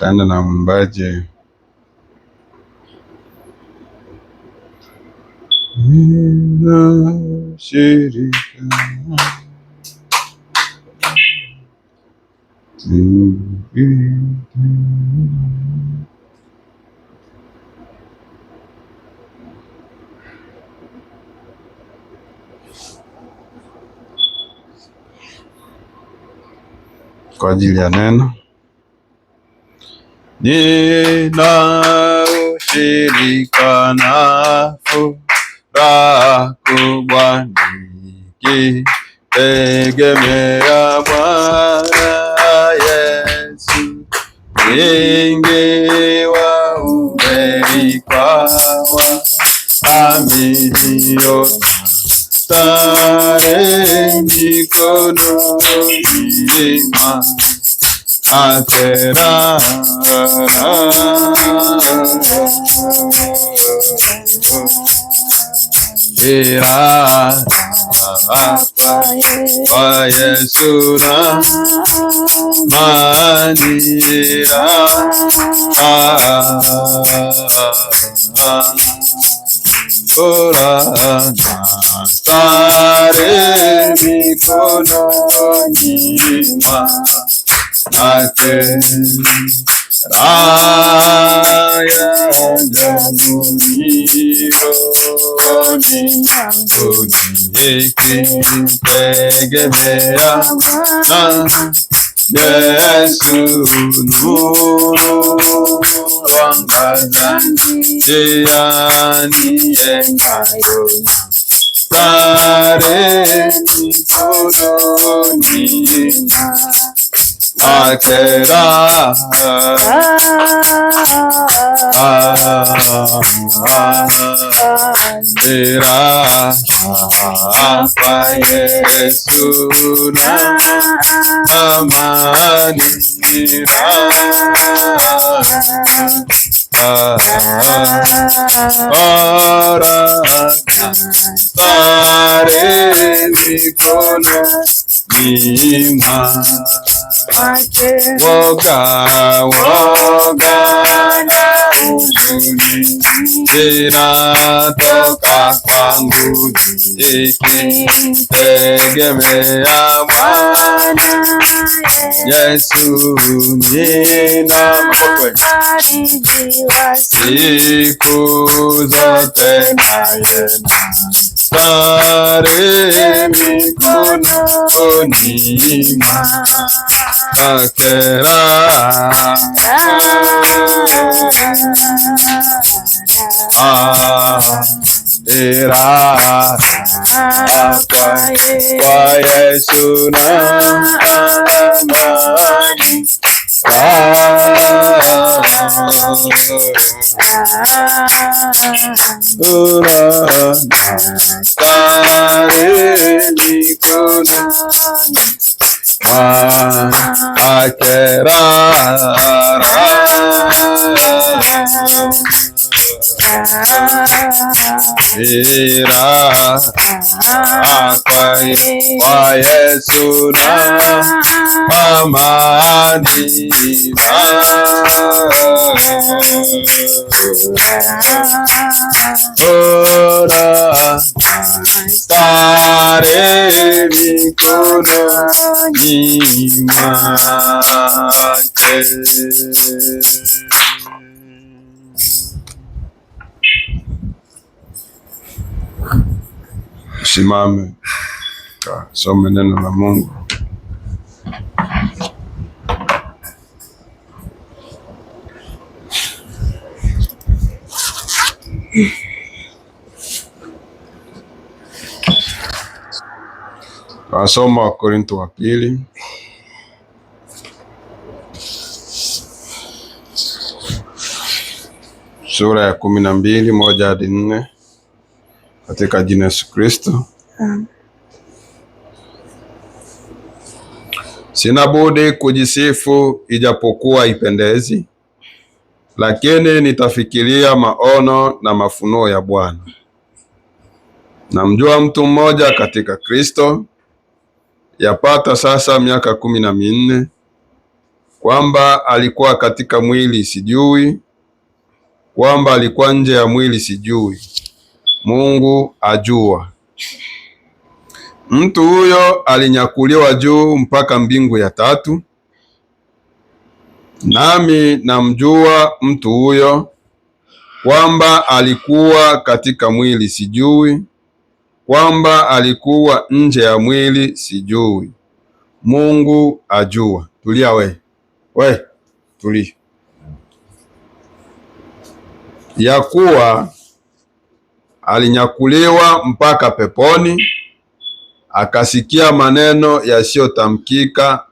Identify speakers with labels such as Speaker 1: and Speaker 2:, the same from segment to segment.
Speaker 1: Tutaenda na mwimbaji shirika kwa ajili ya neno. Nina ushirika na furaha kubwa nikitegemea Bwana Yesu, wingi wa uweli kwa waaminio, stare mikononi mwake kwa Yesu na manira ora stare mikononi mwake raya jamuriro nikitegemea Yesu, nuru angaza njiani endayo, stare mikononi mwake kwa Yesu na manira ora stare mikononi mwake woga na huzuni zinatoka kwangu nikitegemea Bwana Yesu. Ninafarijiwa siku zote naye, stare mikononi mwake kwa Yesu na amani kwa Yesu na amani ora stare mikononi mwake. Simame some neno la Mungu. Wasoma Wakorintho wa pili sura ya 12 1 hadi 4 katika jina Yesu Kristo. Sina budi kujisifu ijapokuwa ipendezi, lakini nitafikiria maono na mafunuo ya Bwana. Namjua mtu mmoja katika Kristo, yapata sasa miaka 14, kwamba alikuwa katika mwili sijui, kwamba alikuwa nje ya mwili sijui, Mungu ajua. Mtu huyo alinyakuliwa juu mpaka mbingu ya tatu, nami namjua mtu huyo, kwamba alikuwa katika mwili sijui, kwamba alikuwa nje ya mwili sijui, Mungu ajua. Tulia we tulia. Ya kuwa alinyakuliwa mpaka peponi, akasikia maneno yasiyotamkika,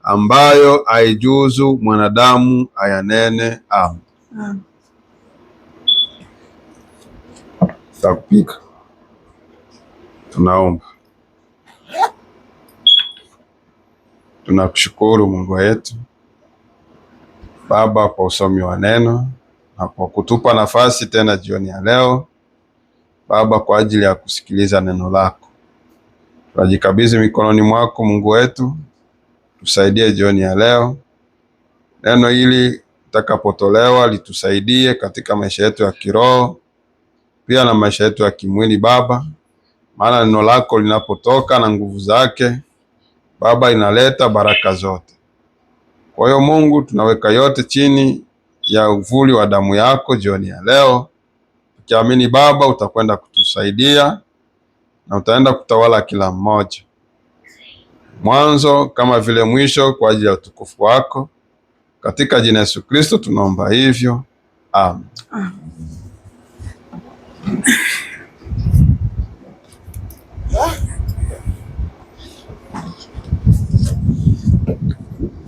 Speaker 1: ambayo haijuzu mwanadamu ayanene. Amen. Takupika. Tunaomba. Tunakushukuru Mungu wetu Baba kwa usomi wa neno na kwa kutupa nafasi tena jioni ya leo Baba kwa ajili ya kusikiliza neno lako. Tunajikabidhi mikononi mwako Mungu wetu, tusaidie jioni ya leo. Neno hili litakapotolewa litusaidie katika maisha yetu ya kiroho pia na maisha yetu ya kimwili Baba, maana neno lako linapotoka na nguvu zake Baba inaleta baraka zote. Kwa hiyo Mungu, tunaweka yote chini ya uvuli wa damu yako jioni ya leo, tukiamini Baba utakwenda kutusaidia na utaenda kutawala kila mmoja, mwanzo kama vile mwisho, kwa ajili ya utukufu wako. Katika jina Yesu Kristo tunaomba hivyo. Amen.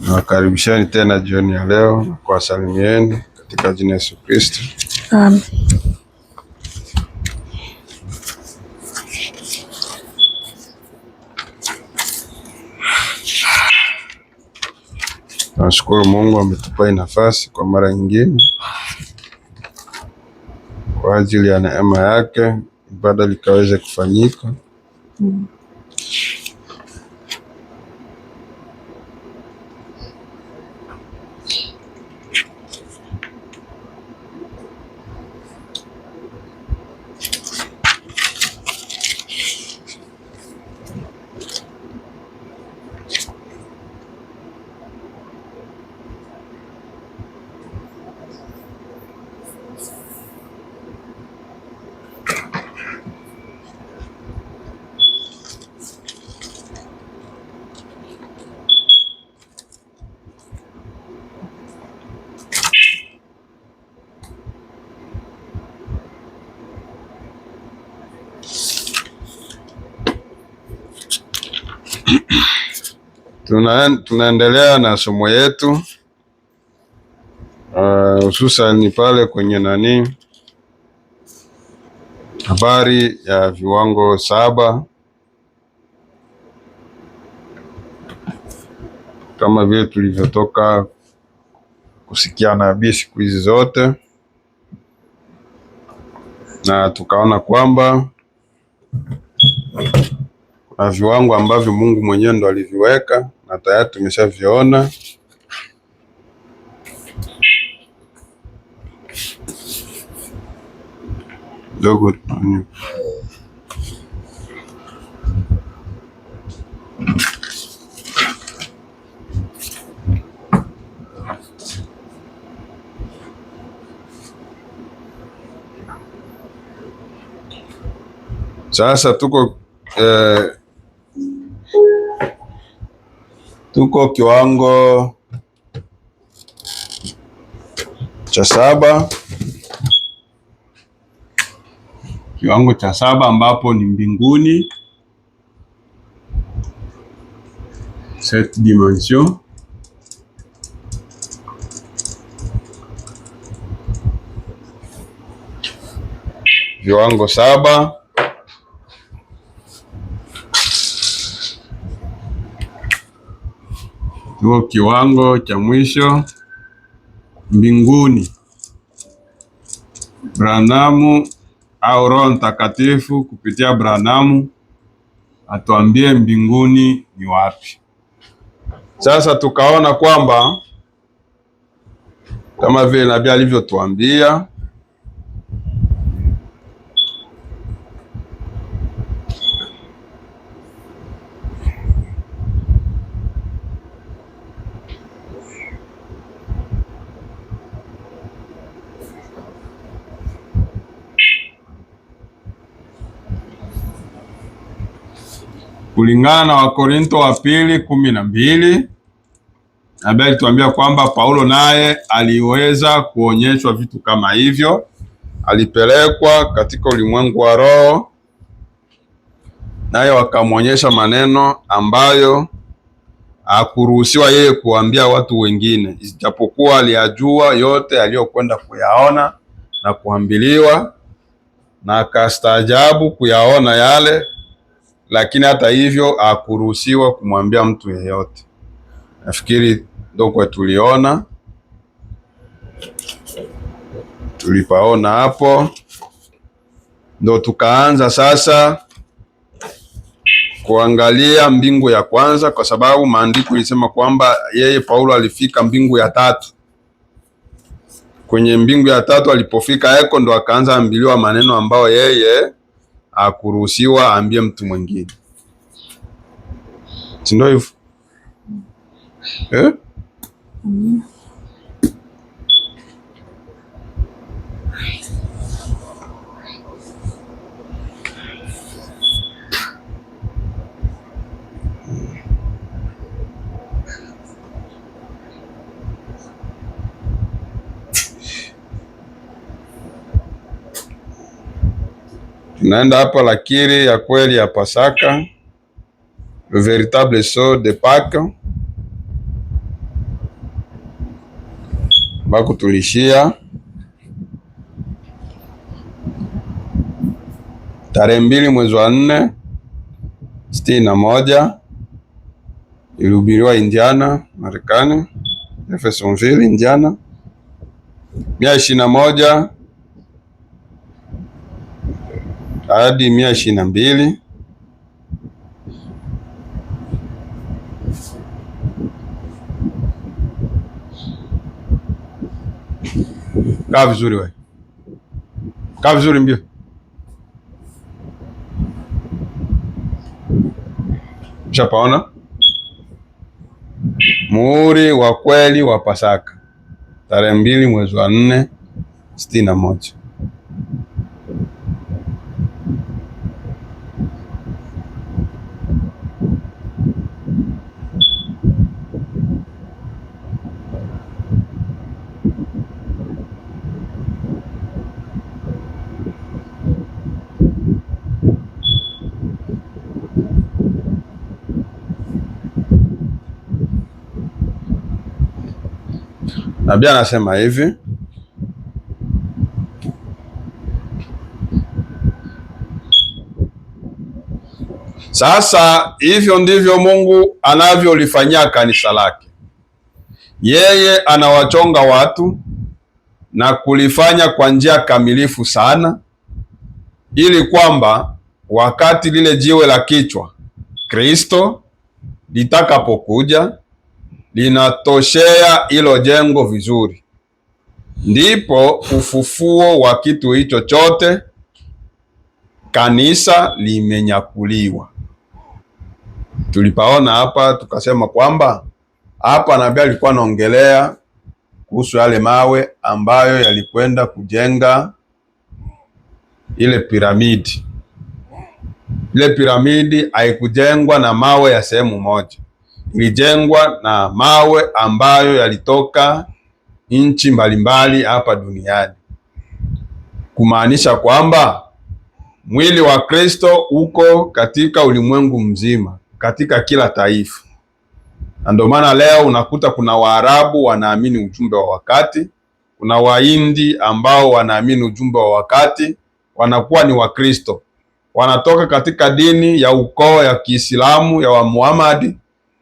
Speaker 1: Nawakaribisheni tena jioni ya leo na kuwasalimieni katika jina Yesu Kristo. Amen. Nashukuru Mungu ametupa nafasi kwa mara nyingine kwa ajili ya neema yake, ibada likaweze kufanyika. Tunaendelea na somo yetu hususan pale kwenye habari ya viwango 7 kama vile tulivyotoka kusikia nabii siku hizi zote, na tukaona kwamba kuna viwango ambavyo Mungu mwenyewe ndo aliviweka na tayari tumeshaviona. Dogo sasa tuko kiwango cha 7, kiwango cha 7 ambapo ni mbinguni, cette dimension. Viwango 7 tuko kiwango cha mwisho mbinguni. Branamu au Roho Mtakatifu kupitia Branamu atuambie mbinguni ni wapi. Sasa tukaona kwamba kama vile nabii alivyotuambia. Kulingana na Wakorinto wa pili 12, nabii alituambia kwamba Paulo naye aliweza kuonyeshwa vitu kama hivyo. Alipelekwa katika ulimwengu wa roho, naye wakamwonyesha maneno ambayo hakuruhusiwa yeye kuambia watu wengine, ijapokuwa aliyajua yote aliyokwenda kuyaona na kuambiliwa, na akastaajabu kuyaona yale, lakini hata hivyo hakuruhusiwa kumwambia mtu yeyote. Nafikiri ndio kwa tulipaona hapo, ndo tukaanza sasa kuangalia mbingu ya kwanza, kwa sababu maandiko ilisema kwamba yeye Paulo alifika mbingu ya tatu. Kwenye mbingu ya tatu alipofika eko ndo akaanza ambiliwa maneno ambayo yeye hakuruhusiwa aambie mtu mwingine, si ndio hivyo? Tunaenda hapa la kiri ya kweli ya Pasaka, le véritable sceau de Pâques, ambako tulishia tarehe 2 mwezi wa 4 61, ilihubiriwa Indiana, Marekani, Jeffersonville, Indiana. 121 hadi 122. Kaa vizuri wewe. Kaa vizuri mbio. Ushapaona? Muhuri wa kweli wa Pasaka, tarehe 2 mwezi wa 4 61. Nabii anasema hivi: sasa hivyo ndivyo Mungu anavyolifanyia kanisa lake. Yeye anawachonga watu na kulifanya kwa njia kamilifu sana, ili kwamba wakati lile jiwe la kichwa Kristo litakapokuja linatoshea hilo jengo vizuri, ndipo ufufuo wa kitu hicho chote, kanisa, limenyakuliwa. Tulipaona hapa tukasema kwamba hapa nabii alikuwa anaongelea kuhusu yale mawe ambayo yalikwenda kujenga ile piramidi. Ile piramidi haikujengwa na mawe ya sehemu moja, ilijengwa na mawe ambayo yalitoka nchi mbalimbali hapa duniani, kumaanisha kwamba mwili wa Kristo uko katika ulimwengu mzima, katika kila taifa. Na ndio maana leo unakuta kuna Waarabu wanaamini ujumbe wa wakati, kuna Wahindi ambao wanaamini ujumbe wa wakati, wanakuwa ni Wakristo, wanatoka katika dini ya ukoo ya Kiislamu ya wa Muhammad,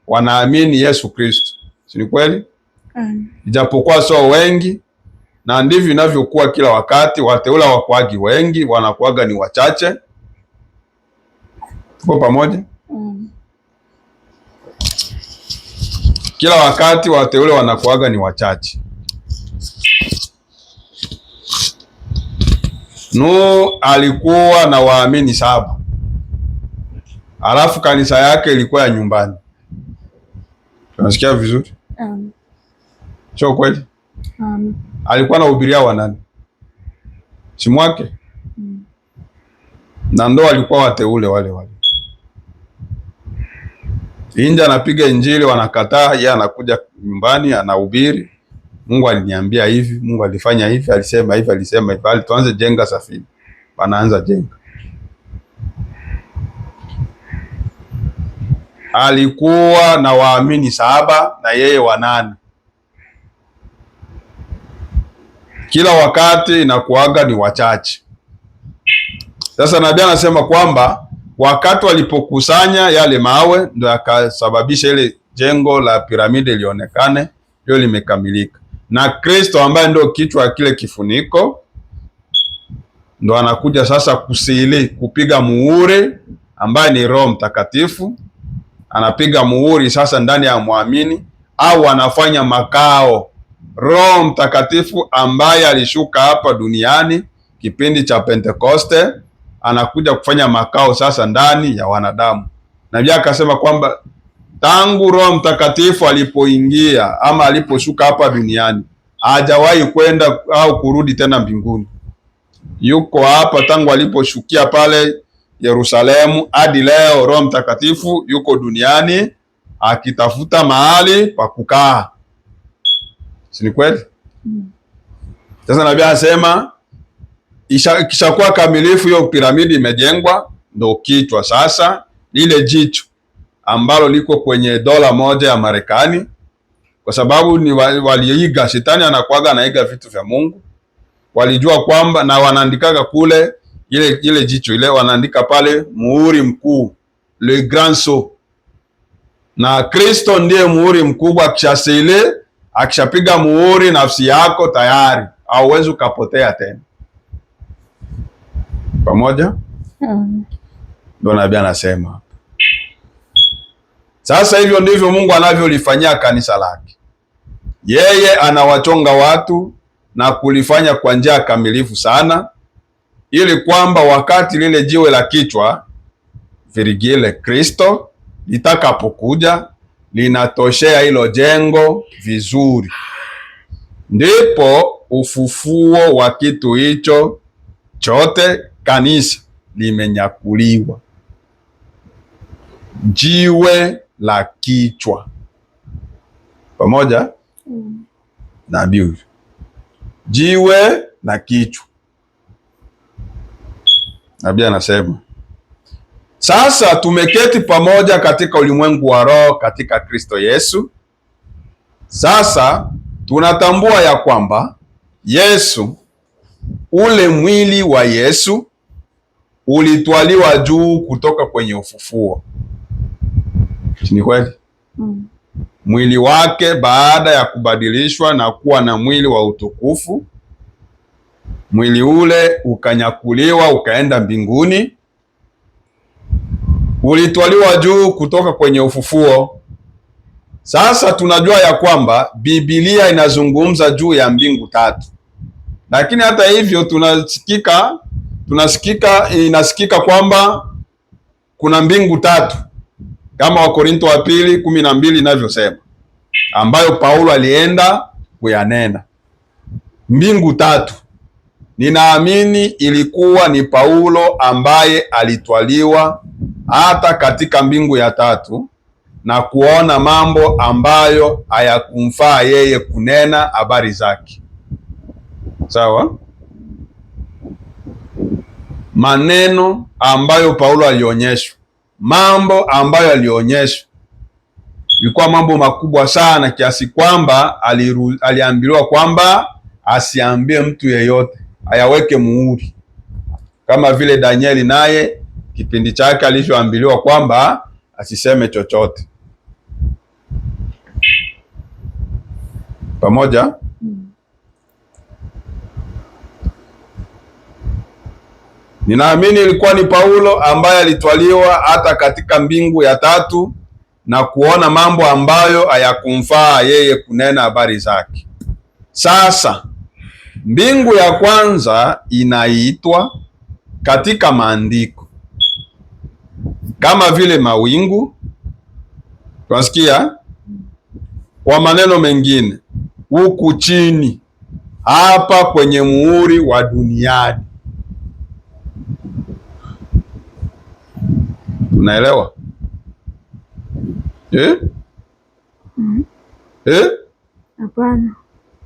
Speaker 1: wanaamini Yesu Kristo. Si ni kweli? Ijapokuwa sio wengi, na ndivyo inavyokuwa kila wakati. Wateule hawakuagi wengi, wanakuaga ni wachache. Tuko pamoja? Kila wakati wateule wanakuaga ni wachache. Nuhu alikuwa na waamini 7, alafu kanisa yake ilikuwa ya nyumbani. Tunasikia vizuri? Sio kweli? Alikuwa anahubiria wanani? Si mwake? Na ndo alikuwa wateule wale. Inja anapiga injili, wanakataa, yeye anakuja nyumbani anahubiri. Mungu aliniambia hivi, Mungu alifanya hivi, alisema hivi, tuanze jenga safina. Wanaanza jenga. Alikuwa na waamini 7 na yeye 8. Kila wakati inakuaga ni wachache. Sasa nabii anasema kwamba wakati walipokusanya yale mawe ndio yakasababisha ile jengo la piramidi lionekane, hiyo limekamilika. Na Kristo ambaye ndio kichwa kile kifuniko ndo anakuja sasa kusili, kupiga muhuri, ambaye ni Roho Mtakatifu. Anapiga muhuri sasa ndani ya muamini, au anafanya makao. Roho Mtakatifu ambaye alishuka hapa duniani kipindi cha Pentekoste anakuja kufanya makao sasa ndani ya wanadamu. Nabii akasema kwamba tangu Roho Mtakatifu alipoingia ama aliposhuka hapa duniani hajawahi kwenda au kurudi tena mbinguni. Yuko hapa tangu aliposhukia pale Yerusalemu hadi leo. Roho Mtakatifu yuko duniani akitafuta mahali pa kukaa. Si ni kweli? Sasa nabii anasema ikishakuwa kamilifu, hiyo piramidi imejengwa, ndo kichwa sasa, lile jicho ambalo liko kwenye $1 ya Marekani, kwa sababu ni waliiga. Shetani anakuaga anaiga vitu vya Mungu. Walijua kwamba, na wanaandikaga kule ile jicho ile, wanaandika pale muhuri mkuu, le grand sceau. Na Kristo ndiye muhuri mkubwa. Akishasile, akishapiga muhuri, nafsi yako tayari, hauwezi ukapotea tena. Pamoja? Ndio nabii anasema. Sasa hivyo ndivyo Mungu anavyolifanyia kanisa lake. Yeye anawachonga watu na kulifanya kwa njia kamilifu sana, ili kwamba wakati lile jiwe la kichwa virigile Kristo litakapokuja linatoshea hilo jengo vizuri, ndipo ufufuo wa kitu hicho chote, kanisa limenyakuliwa. Jiwe la kichwa. Pamoja? Nabii, jiwe la kichwa. Nabii anasema sasa tumeketi pamoja katika ulimwengu wa roho katika Kristo Yesu. Sasa tunatambua ya kwamba Yesu, ule mwili wa Yesu ulitwaliwa juu kutoka kwenye ufufuo. Ni kweli? Mwili wake baada ya kubadilishwa na kuwa na mwili wa utukufu, mwili ule ukanyakuliwa ukaenda mbinguni, ulitwaliwa juu kutoka kwenye ufufuo. Sasa tunajua ya kwamba Biblia inazungumza juu ya mbingu 3, lakini hata hivyo inasikika kwamba kuna mbingu 3 kama Wakorintho wa 2:12 inavyosema, ambayo Paulo alienda kuyanena. Mbingu 3 ninaamini ilikuwa ni Paulo ambaye alitwaliwa hata katika mbingu ya 3 na kuona mambo ambayo hayakumfaa yeye kunena habari zake. Sawa? Maneno ambayo Paulo alionyeshwa, mambo ambayo alionyeshwa ilikuwa mambo makubwa sana, kiasi kwamba aliambiwa kwamba asiambie mtu yeyote, ayaweke muhuri, kama vile Danieli naye kipindi chake alivyoambiliwa kwamba asiseme chochote. Pamoja? Ninaamini ilikuwa ni Paulo ambaye alitwaliwa hata katika mbingu ya 3 na kuona mambo ambayo hayakumfaa yeye kunena habari zake. Sasa mbingu ya kwanza inaitwa katika maandiko kama vile mawingu. Tunasikia, kwa maneno mengine, huku chini hapa kwenye muhuri wa duniani. Unaelewa?
Speaker 2: Hapana.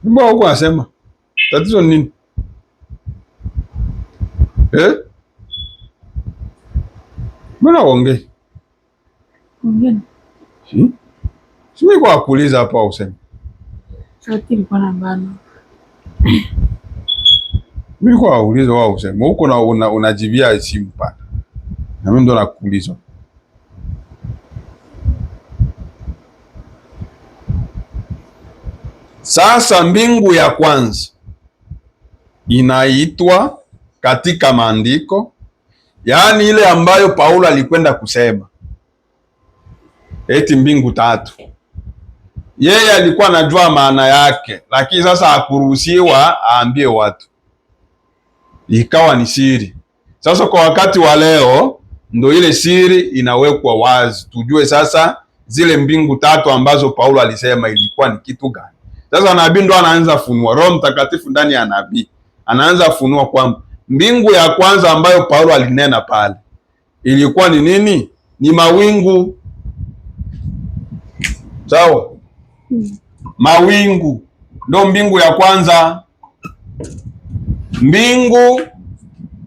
Speaker 1: Mbona huko anasema tatizo nini? Mbona uongee?
Speaker 2: Ongea.
Speaker 1: Simi kwa kuuliza hapa useme.
Speaker 2: Sauti ilikuwa na bana.
Speaker 1: Mimi kwa kuuliza wao useme. Huko na unajibia simu pana. Na mimi ndo nakuuliza. Sasa mbingu ya kwanza inaitwa katika maandiko, yaani ile ambayo Paulo alikwenda kusema eti mbingu tatu. Yeye alikuwa anajua maana yake, lakini sasa hakuruhusiwa aambie watu, ikawa ni siri. Sasa kwa wakati wa leo ndo ile siri inawekwa wazi, tujue sasa zile mbingu tatu ambazo Paulo alisema ilikuwa ni kitu gani. Sasa nabii ndo anaanza funua, Roho Mtakatifu ndani ya nabii anaanza funua kwamba mbingu ya kwanza ambayo Paulo alinena pale ilikuwa ni nini? Ni mawingu. Sawa? Mawingu ndo mbingu ya kwanza. Mbingu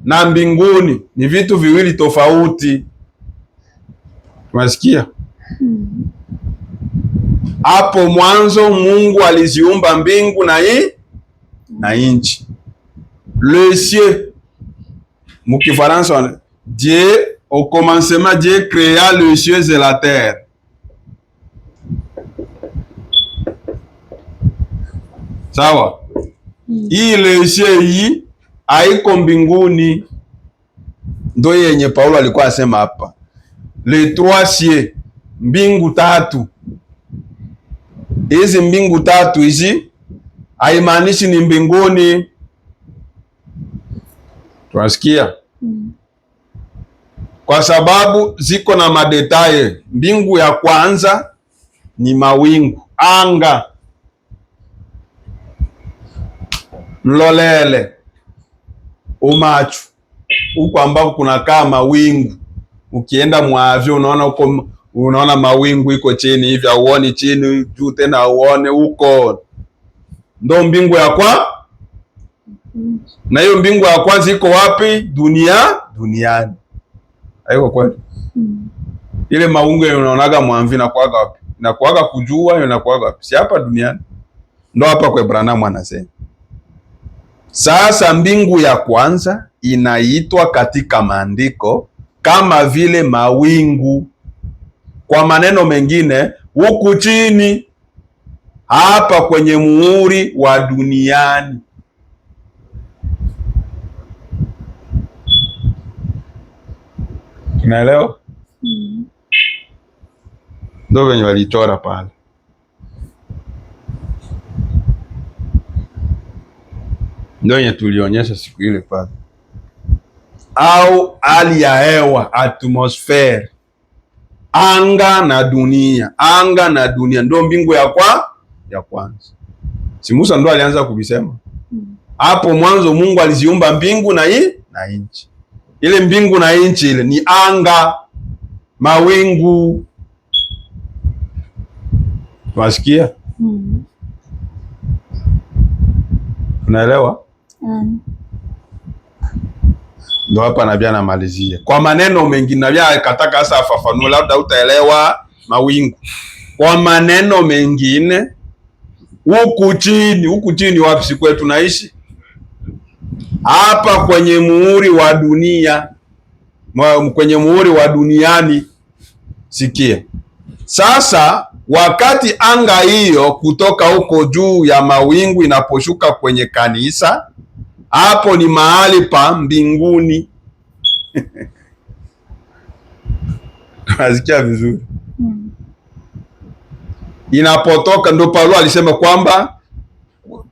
Speaker 1: na mbinguni ni vitu viwili tofauti. Unasikia? Hapo mwanzo Mungu aliziumba mbingu na nchi. Le ciel. Mukifaransa, Dieu, au commencement, Dieu créa le ciel et la terre. Sawa? Hii le ciel hii haiko mbinguni. Ndio yenye Paulo alikuwa asema hapa. Le trois cieux, mbingu tatu. Hizi mbingu tatu hizi haimaanishi ni mbinguni. Tunasikia? Kwa sababu ziko na madetaye. Mbingu ya kwanza ni mawingu, anga, mlolele, umachu, huko ambako kunakaa mawingu. Ukienda mwavyo unaona mawingu iko chini hivi, auoni chini, juu tena uone huko. Ndo mbingu ya na hiyo mbingu ya kwanza iko wapi? Duniani. Haiko kweli? Ile mawingu unaonaga mwamvi na kuaga wapi? Na kuaga kujua na kuaga wapi? Si hapa duniani. Ndo hapa kwa Branham anasema. Sasa mbingu ya kwanza inaitwa katika maandiko kama vile mawingu. Kwa maneno mengine, huku chini hapa kwenye muhuri wa duniani. Unaelewa? Ndio wenye walichora pale. Ndio yenye tulionyesha siku ile pale. Au hali ya hewa, atmosphere. Anga na dunia. Anga na dunia ndio mbingu ya kwanza. Si Musa ndo alianza kubisema? Hapo mwanzo Mungu aliziumba mbingu na nchi. Ile mbingu na nchi ile ni anga, mawingu. Wasikia? Unaelewa? Ndo hapa nabii anamalizia kwa maneno mengi. Nabii akataka sasa afafanue, labda utaelewa mawingu. Kwa maneno mengine, huku chini wapi? Si kwetu tunaishi hapa kwenye muhuri wa dunia, kwenye muhuri wa duniani. Sikia sasa, wakati anga hiyo kutoka huko juu ya mawingu inaposhuka kwenye kanisa, hapo ni mahali pa mbinguni. Nasikia vizuri? Inapotoka, ndo Paulo alisema kwamba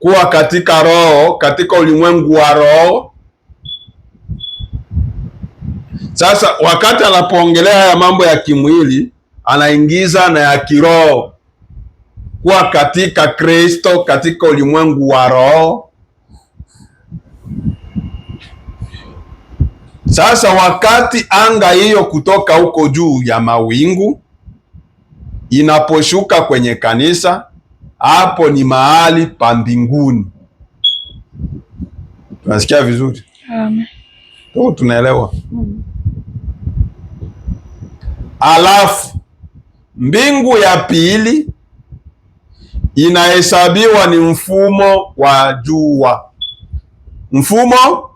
Speaker 1: kuwa katika roho, katika ulimwengu wa roho. Sasa wakati anapoongelea haya mambo ya kimwili, anaingiza na ya kiroho, kuwa katika Kristo, katika ulimwengu wa roho. Sasa wakati anga hiyo kutoka huko juu ya mawingu inaposhuka kwenye kanisa, hapo ni mahali pa mbinguni. Tunasikia vizuri?
Speaker 2: Amen.
Speaker 1: Tunaelewa? Alafu mbingu ya pili inahesabiwa ni mfumo wa jua. Mfumo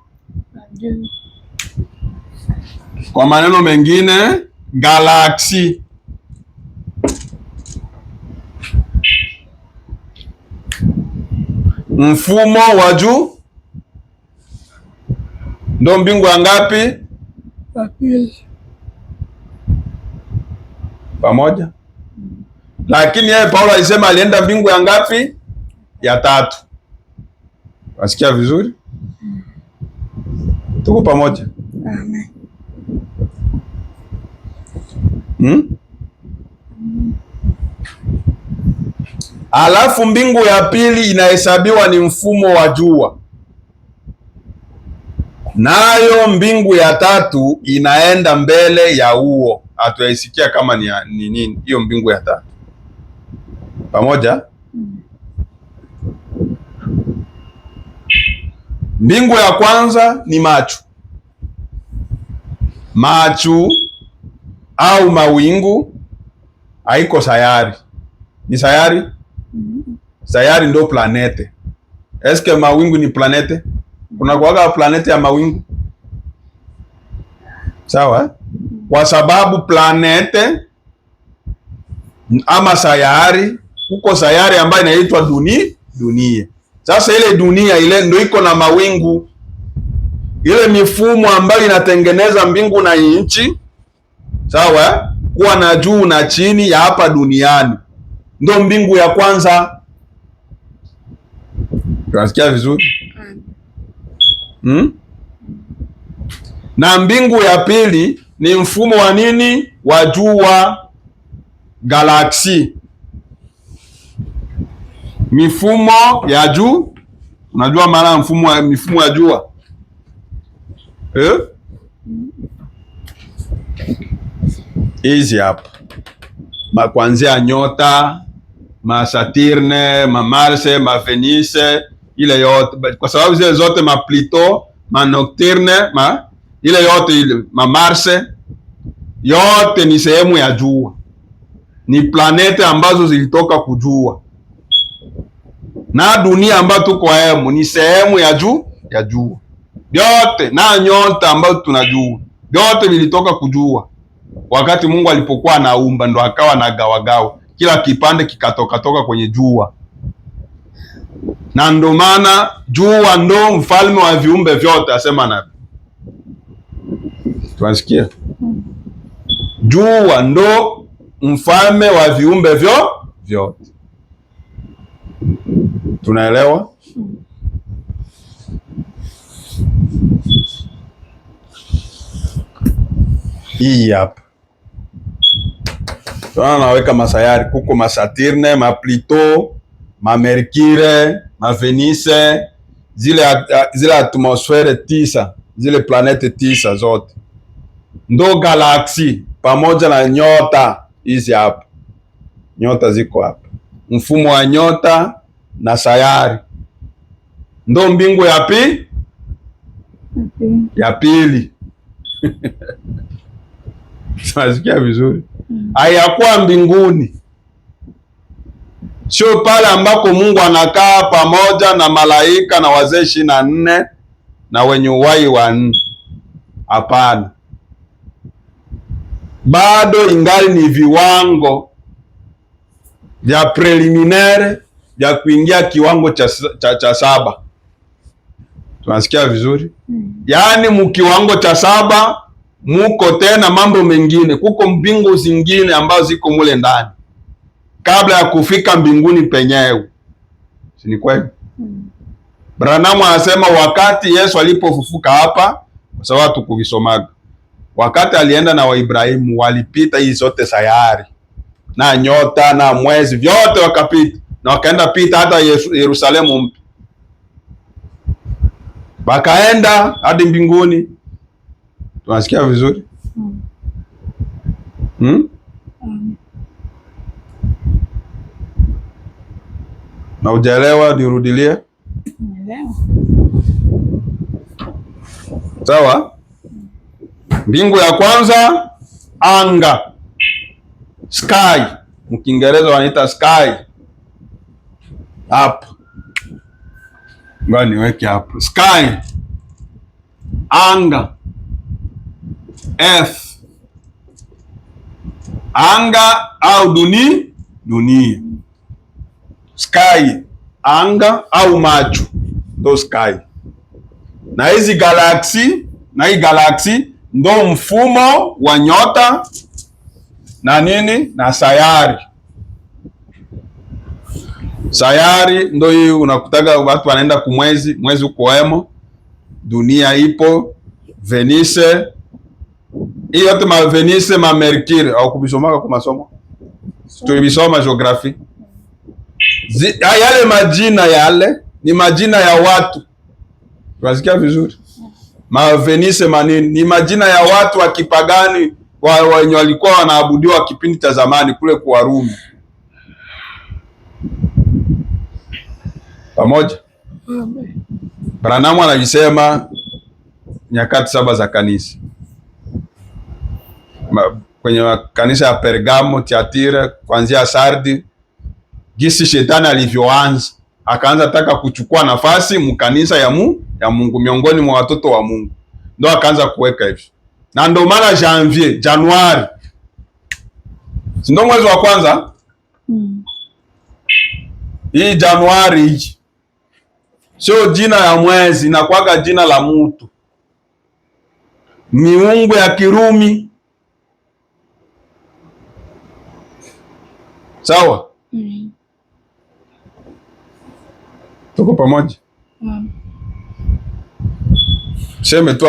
Speaker 1: kwa maneno mengine, galaksi. Mfumo wa juu ndo mbingu ya ngapi?
Speaker 2: Ya pili.
Speaker 1: Pamoja. Lakini yeye Paulo alisema alienda mbingu ya ngapi? Ya tatu. Wasikia vizuri? Tuko pamoja?
Speaker 2: Amen.
Speaker 1: Alafu mbingu ya pili inahesabiwa ni mfumo wa jua, nayo mbingu ya tatu inaenda mbele ya huo. Hatuyaisikia kama ni nini hiyo mbingu ya tatu. Pamoja? Mbingu ya kwanza ni macho. Macho au mawingu haiko sayari. Ni sayari? Sayari ndo planete. Eske mawingu ni planete? Kuna kuwaga planete ya mawingu? Sawa? Kwa sababu planete ama sayari, huko sayari ambayo inaitwa dunia. Sasa ile dunia ile ndo iko na mawingu. Ile mifumo ambayo inatengeneza mbingu na nchi, sawa, kuwa na juu na chini ya hapa duniani, ndo mbingu ya kwanza. Tunasikia vizuri? Na mbingu ya pili ni mfumo wa nini? Wa jua, galaksi. Mifumo ya juu. Unajua maana ya mifumo ya jua? Hizi hapa. Kuanzia nyota, Saturne, Mars, Venus, ile yote, kwa sababu zile zote Pluto, Nocturne, ile yote ile Mars, yote ni sehemu ya jua, ni planete ambazo zilitoka kujua, na dunia ambayo tuko hemo ni sehemu ya jua yote, na nyota ambayo tunajua yote vilitoka kujua. Wakati Mungu alipokuwa anaumba, ndo akawa na gawagawa, kila kipande kikatoka kwenye jua, na ndo maana jua ndo mfalme wa viumbe vyote, asema nabii. Tunasikia? Jua ndo mfalme wa viumbe vyote. Tunaelewa? Hii hapa naweka masayari, kuko Saturne, Pluto, Mercury, Venus, zile atmosfere 9, zile planete 9 zote ndo galaksi, pamoja na nyota hizi hapa. Nyota ziko hapa, mfumo wa nyota na sayari ndo mbingu ya pili. Tunasikia vizuri? Hayakuwa mbinguni, sio pale ambako Mungu anakaa pamoja na malaika na wazee 24 na wenye uhai wa 4. Hapana, bado ingali ni viwango vya preliminary vya kuingia kiwango cha 7. Tunasikia vizuri? Yaani mkiwango cha 7 muko tena mambo mengine, kuko mbingu zingine ambazo ziko mule ndani kabla ya kufika mbinguni penyewe. Si ni kweli? Branham anasema wakati Yesu alipofufuka hapa, kwa sababu tukuvisomaga, wakati alienda na Waibrahimu walipita hii zote sayari na nyota na mwezi vyote wakapita, na wakaenda pita hata Yerusalemu mpya, bakaenda hadi mbinguni. Tunasikia vizuri? Na ujaelewa nirudilie? Sawa. Mbingu ya kwanza, anga, sky, mkiingereza wanaita sky. Hapa ngoja niweke hapo, sky, anga, earth, anga au dunia. Sky, anga au macho, ndo sky. Na hizi galaksi, na hii galaksi ndo mfumo wa nyota na nini na sayari. Sayari ndo hii unakutaga watu wanaenda kumwezi, mwezi uko wemo, dunia ipo, Venise, hii yote ma Venise, ma Mercury au kubisomaka kwa masomo. Tulibisoma geography. Yale majina yale ni majina ya watu. Tunasikia vizuri? Ma Venise manini ni majina ya watu wa kipagani wenye walikuwa wanaabudiwa kipindi cha zamani kule kwa Rumi. Pamoja? Branham anajisema nyakati 7 za kanisa. Kwenye kanisa ya Pergamo, Tiatira, kuanzia Sardi, gisi shetani alivyoanza, akaanza taka kuchukua nafasi mkanisa ya Mungu miongoni mwa watoto wa Mungu. Ndio akaanza kuweka hivyo. Na ndio maana Januari. Si ndio mwezi wa kwanza? Hii Januari hii sio jina ya mwezi, inakuwaga jina la mtu. Miungu ya Kirumi. Sawa? Tuko pamoja? Sema tu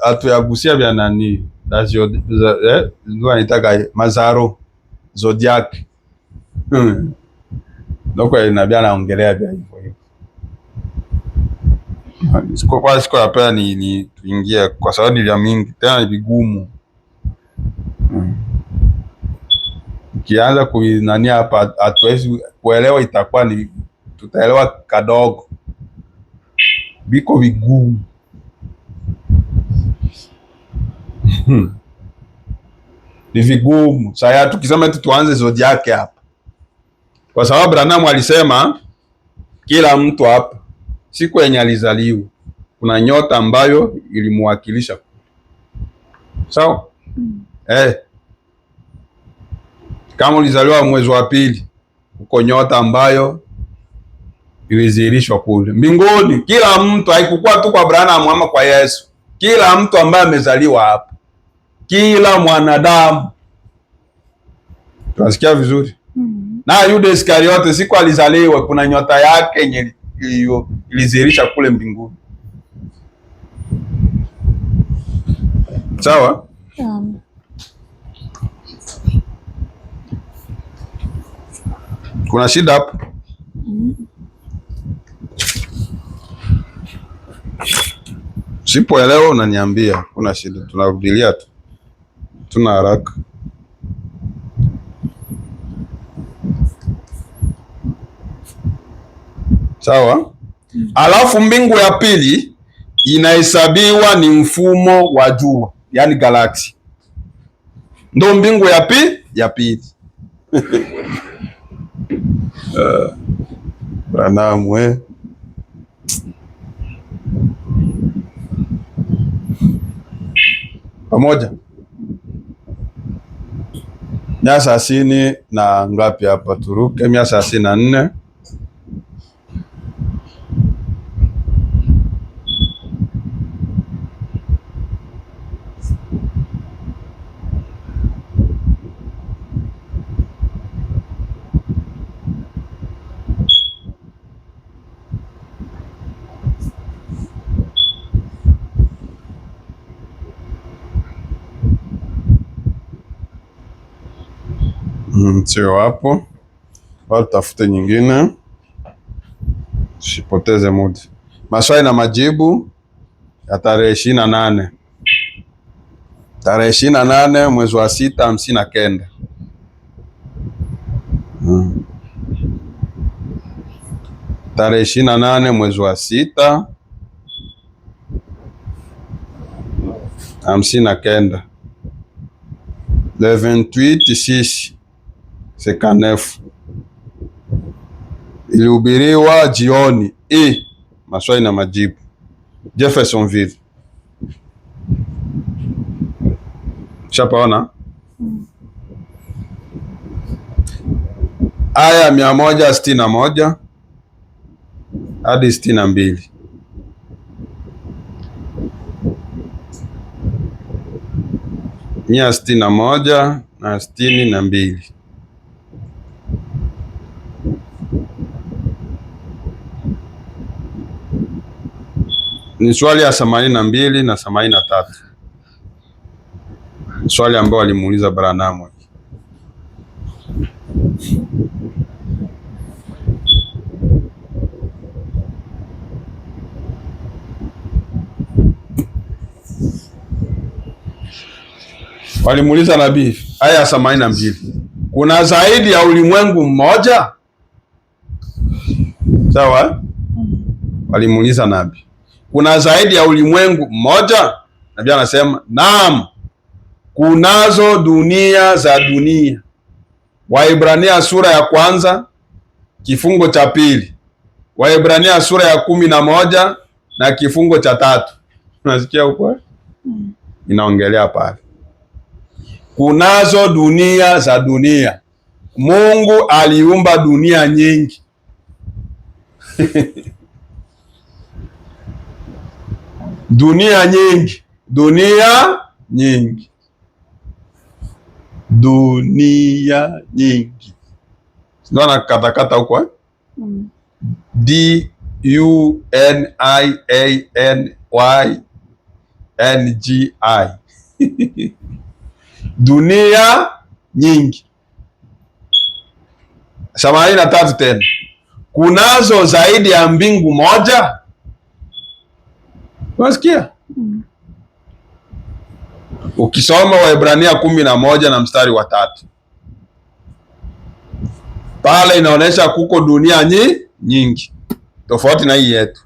Speaker 1: hatuyagusia vya nani? Ndio anitaka Mazaro, Zodiac. Ndio nabii anaongelea vya hivyo hivyo. Siko hapa ni tuingie kwa sababu ni vya mingi, tena ni vigumu. Kianza kuinani hapa hatuwezi kuelewa, itakuwa ni tutaelewa kadogo. Biko vigumu. Ni vigumu. Sasa tukisema tuanze zodiac hapa. Kwa sababu Branham alisema kila mtu hapa siku yenye alizaliwa kuna nyota ambayo ilimwakilisha. Sawa? Kama ulizaliwa mwezi wa pili, uko nyota ambayo ilizihirishwa kule mbinguni. Kila mtu, haikukuwa tu kwa Branham ama kwa Yesu. Kila mtu ambaye amezaliwa hapa, kila mwanadamu. Tunasikia vizuri? Na Yuda Iskariote siku alizaliwa kuna nyota yake yenye ilizihirisha kule mbinguni. Sawa? Kuna shida hapo? Sipoelewa unaniambia, kuna shida, tunarudilia tu. Tuna haraka. Sawa? Alafu mbingu ya pili inahesabiwa ni mfumo wa jua, yani galaksi. Ndo mbingu ya pili. Branham pamoja. 130 na ngapi hapa, turuke 134. Sio hapo, bado tafute nyingine, sipoteze muda. Maswali na majibu ya tarehe 28, tarehe 28 mwezi wa 6 59. Tarehe 28 mwezi wa 6 59, le 28/6 59, ilihubiriwa jioni. Maswali na majibu Jeffersonville. Shapaona aya 161 hadi 62. Mia 61 na 62. Ni swali ya 82 na 83. Swali ambao walimuuliza Branham. Walimuuliza nabii, aya ya 82, kuna zaidi ya ulimwengu mmoja? Sawa? Walimuuliza nabii, kuna zaidi ya ulimwengu mmoja? Nabii anasema naam, kunazo dunia za dunia. Waibrania sura ya 1 kifungo cha 2, Waibrania sura ya 11 na kifungo cha 3. Unasikia huko? Inaongelea pale, kunazo dunia za dunia. Mungu aliumba dunia nyingi. Dunia nyingi, dunia nyingi, dunia nyingi. Ndio na katakata huko DUNIANYNGI. Dunia nyingi. 83 tena, kunazo zaidi ya mbingu moja? Unasikia? Ukisoma Waebrania 11 na mstari wa 3 pale inaonyesha kuko dunia nyingi tofauti na hii yetu.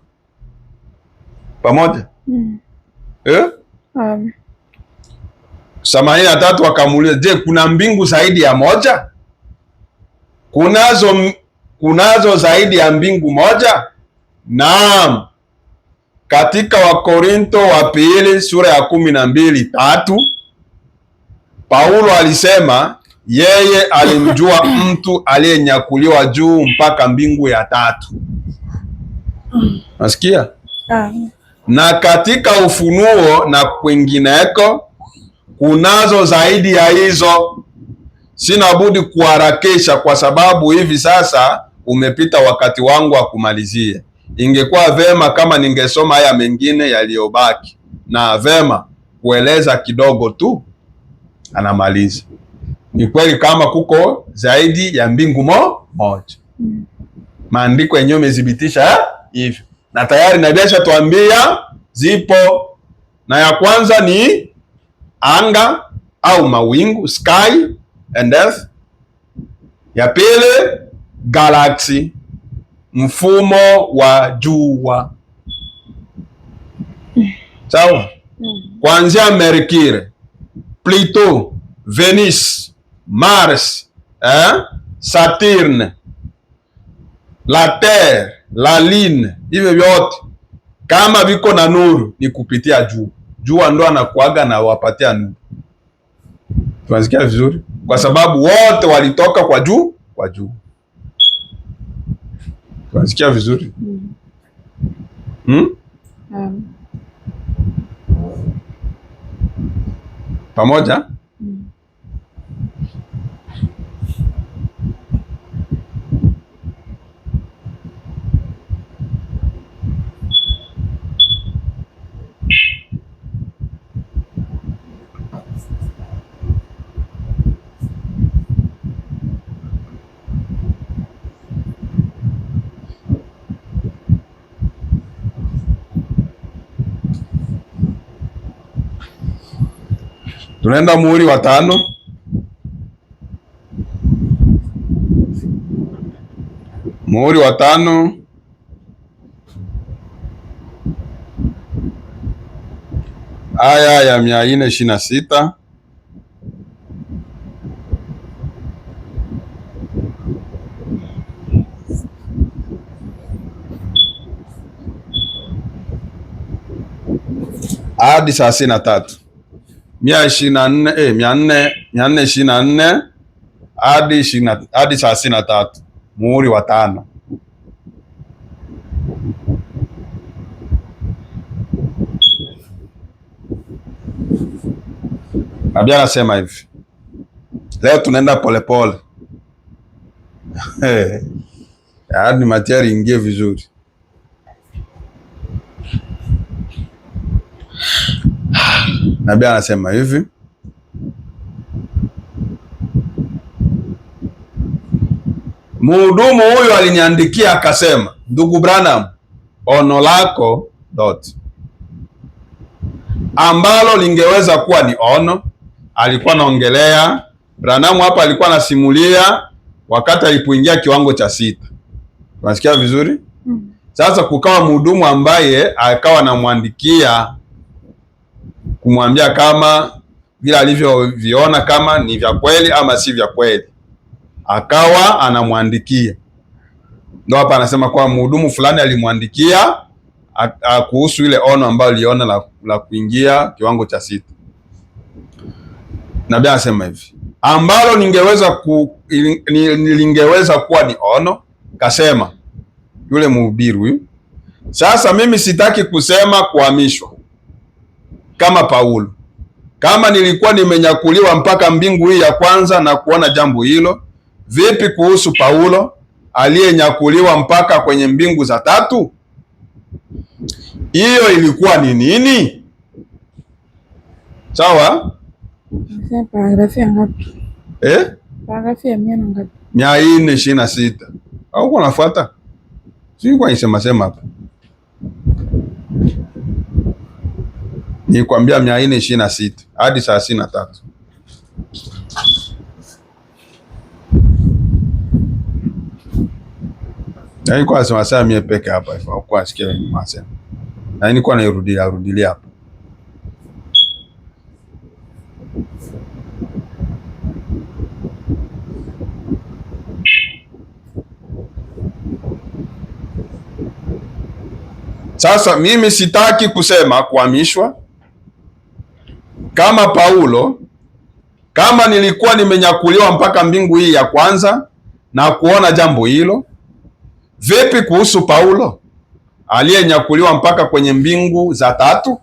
Speaker 1: Pamoja? 83 wakamuuliza, je, kuna mbingu zaidi ya moja? Kunazo zaidi ya mbingu moja? Naam. Katika Wakorinto wa pili sura ya 12:3 Paulo alisema yeye alimjua mtu aliyenyakuliwa juu mpaka mbingu ya 3. Nasikia? Na katika Ufunuo na kwingineko kunazo zaidi ya hizo. Sina budi kuharakisha kwa sababu hivi sasa umepita wakati wangu wa kumalizia. Ingekuwa vema kama ningesoma haya mengine yaliyobaki, na vema kueleza kidogo tu. Anamaliza, ni kweli kama kuko zaidi ya mbingu moja. Maandiko yenyewe yamethibitisha hivyo, na tayari nabii ashatuambia zipo. Na ya kwanza ni anga au mawingu, sky and earth. Ya pili galaxy, mfumo wa jua. Sawa? Kuanzia Mercury, Pluto, Venus, Mars, Saturn, la Terre, la Lune, hivyo vyote kama viko na nuru ni kupitia jua. Jua ndo anakuaga na wapatia nuru. Tunasikia vizuri? Kwa sababu wote walitoka kwa jua. Tunasikia vizuri? Pamoja? Tunaenda muhuri wa 5. Muhuri wa 5 aya ya 426 hadi 33. 424 hadi 33, muhuri wa 5. Nabii anasema hivi, leo tunaenda polepole yaani matiari ingie vizuri. Nabii anasema hivi, mhudumu huyu aliniandikia akasema, ndugu Branham, ono lako ambalo lingeweza kuwa ni ono. Alikuwa naongelea Branham hapa, alikuwa anasimulia wakati alipoingia kiwango cha 6. Unasikia vizuri? Sasa kukawa mhudumu ambaye akawa anamwandikia kumwambia kama vile alivyoviona kama ni vya kweli ama si vya kweli, akawa anamwandikia. Ndio hapa anasema kwa mhudumu fulani alimwandikia kuhusu ile ono ambayo aliona la kuingia kiwango cha 6. Nabii anasema hivi, ambalo nilingeweza kuwa ni ono. Kasema yule mhubiri huyu, sasa mimi sitaki kusema kuhamishwa kama Paulo. Kama nilikuwa nimenyakuliwa mpaka mbingu hii ya kwanza na kuona jambo hilo, vipi kuhusu Paulo aliyenyakuliwa mpaka kwenye mbingu za 3? Hiyo ilikuwa ni nini? Sawa?
Speaker 2: Paragrafi ya ngapi? Paragrafi ya
Speaker 1: 426. Au uko nafuata? Si kwa nisema hapa. Nikwambia 426 hadi 33. Na nilikuwa nasema sasa mimi peke hapa hivi au kwa sikia nasema. Na nilikuwa nairudilia hapa. Sasa mimi sitaki kusema kuhamishwa kama Paulo. Kama nilikuwa nimenyakuliwa mpaka mbingu hii ya kwanza na kuona jambo hilo, vipi kuhusu Paulo aliyenyakuliwa mpaka kwenye mbingu za 3?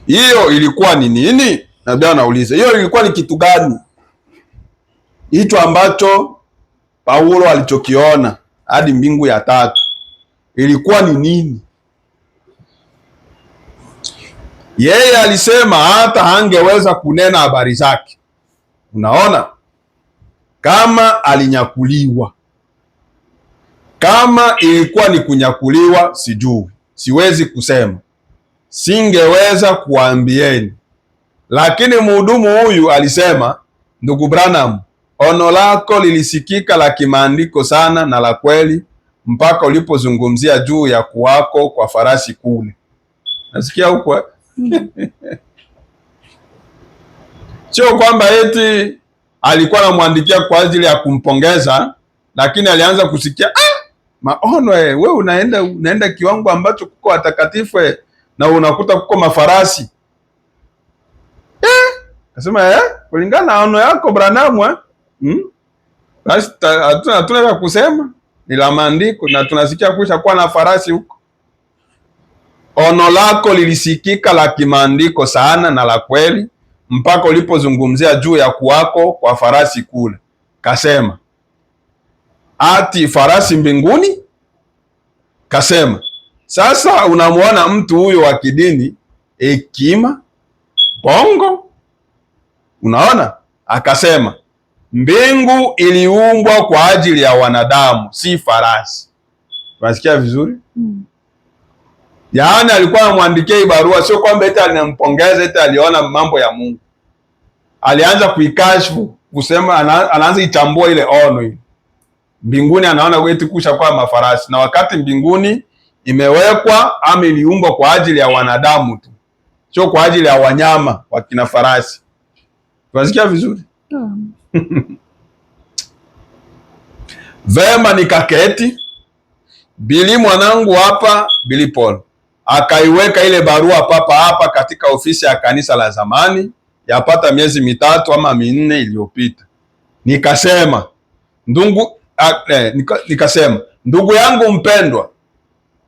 Speaker 1: Hiyo ilikuwa ni nini? Nabii anauliza, hiyo ilikuwa ni kitu gani hicho ambacho Paulo alichokiona hadi mbingu ya 3? Ilikuwa ni nini? Yeye alisema hata hangeweza kunena habari zake. Unaona, kama alinyakuliwa, kama ilikuwa ni kunyakuliwa, sijui, siwezi kusema, singeweza kuambieni. Lakini mhudumu huyu alisema, ndugu Branham, ono lako lilisikika la kimaandiko sana na la kweli, mpaka ulipozungumzia juu ya kuwako kwa farasi kule. Nasikia huko sio kwamba eti alikuwa anamwandikia kwa ajili ya kumpongeza, lakini alianza kusikia maono, wewe unaenda kiwango ambacho kuko watakatifu na unakuta kuko mafarasi. Nasema kulingana na ono yako Branham, basi hatuna kusema, ni la maandiko na tunasikia kuisha kuwa na farasi huko. Ono lako lilisikika la kimaandiko sana na la kweli, mpaka ulipozungumzia juu ya kuwako kwa farasi kule. Kasema ati farasi mbinguni? Kasema sasa unamwona mtu huyo wa kidini, hekima, bongo. Unaona, akasema mbingu iliumbwa kwa ajili ya wanadamu, si farasi. Unasikia vizuri? Yaani alikuwa anamwandikia barua, sio kwamba eti alinampongeza eti aliona mambo ya Mungu. Alianza kuikashfu, kusema anaanza itambua ile ono ile. Mbinguni anaona eti kusha kwa mafarasi, na wakati mbinguni imewekwa ama iliumbwa kwa ajili ya wanadamu tu, sio kwa ajili ya wanyama wakina farasi. Tunasikia vizuri? Vema, nikaketi. Bili mwanangu hapa, Bili Paul akaiweka ile barua papa hapa katika ofisi ya kanisa la zamani, yapata miezi 3 ama 4 iliyopita. Nikasema ndugu yangu mpendwa,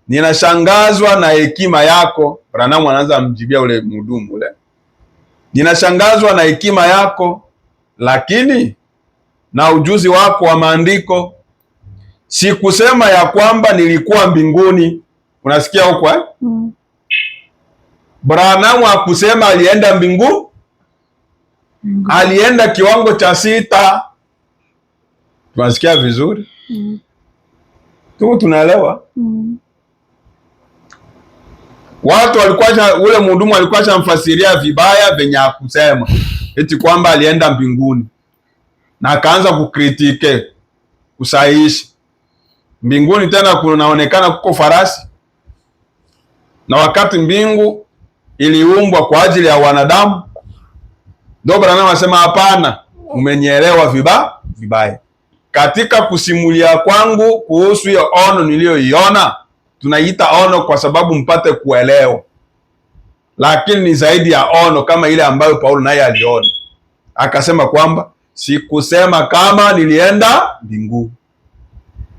Speaker 1: ninashangazwa na hekima yako. Branham anaanza amjibia ule mhudumu ule, ninashangazwa na hekima yako, lakini na ujuzi wako wa maandiko. Sikusema ya kwamba nilikuwa mbinguni. Unasikia huko eh? Branham hakusema alienda mbingu. Alienda kiwango cha 6. Tunasikia vizuri? Tuko tunaelewa? Watu walikuwa, ule mhudumu alikuwa shamfasiria vibaya venye hakusema eti kwamba alienda mbinguni, na akaanza kukritike, kusahihisha. Mbinguni tena kunaonekana kuko farasi, na wakati mbingu iliumbwa kwa ajili ya wanadamu. Ndio Branham anasema hapana, umenielewa vibaya. Katika kusimulia kwangu kuhusu hiyo ono niliyoiona, tunaita ono kwa sababu mpate kuelewa, lakini ni zaidi ya ono kama ile ambayo Paulo naye aliona. Akasema kwamba sikusema kama nilienda mbinguni.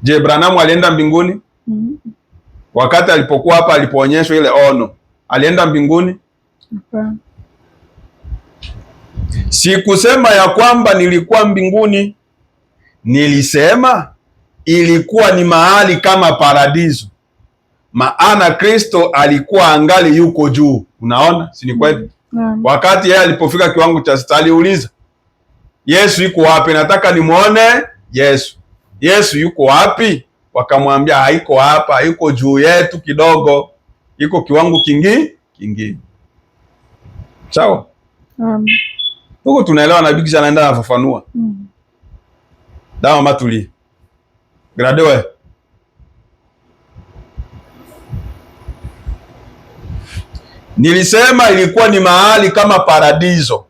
Speaker 1: Je, Branham alienda mbinguni? Wakati alipokuwa hapa, alipoonyeshwa ile ono, alienda mbinguni? Sikusema ya kwamba nilikuwa mbinguni, nilisema ilikuwa ni mahali kama paradiso, maana Kristo alikuwa angali yuko juu. Unaona, si ni kweli? Wakati yeye alipofika kiwango cha 6, aliuliza Yesu yuko wapi? Nataka nimuone Yesu. Yesu yuko wapi? Wakamwambia haiko hapa, yuko juu yetu kidogo, yuko kiwango kingine. Sawa? Huko tunaelewa, na bikisha anaenda anafafanua. Dawa matuli. Gradewe. Nilisema ilikuwa ni mahali kama paradiso.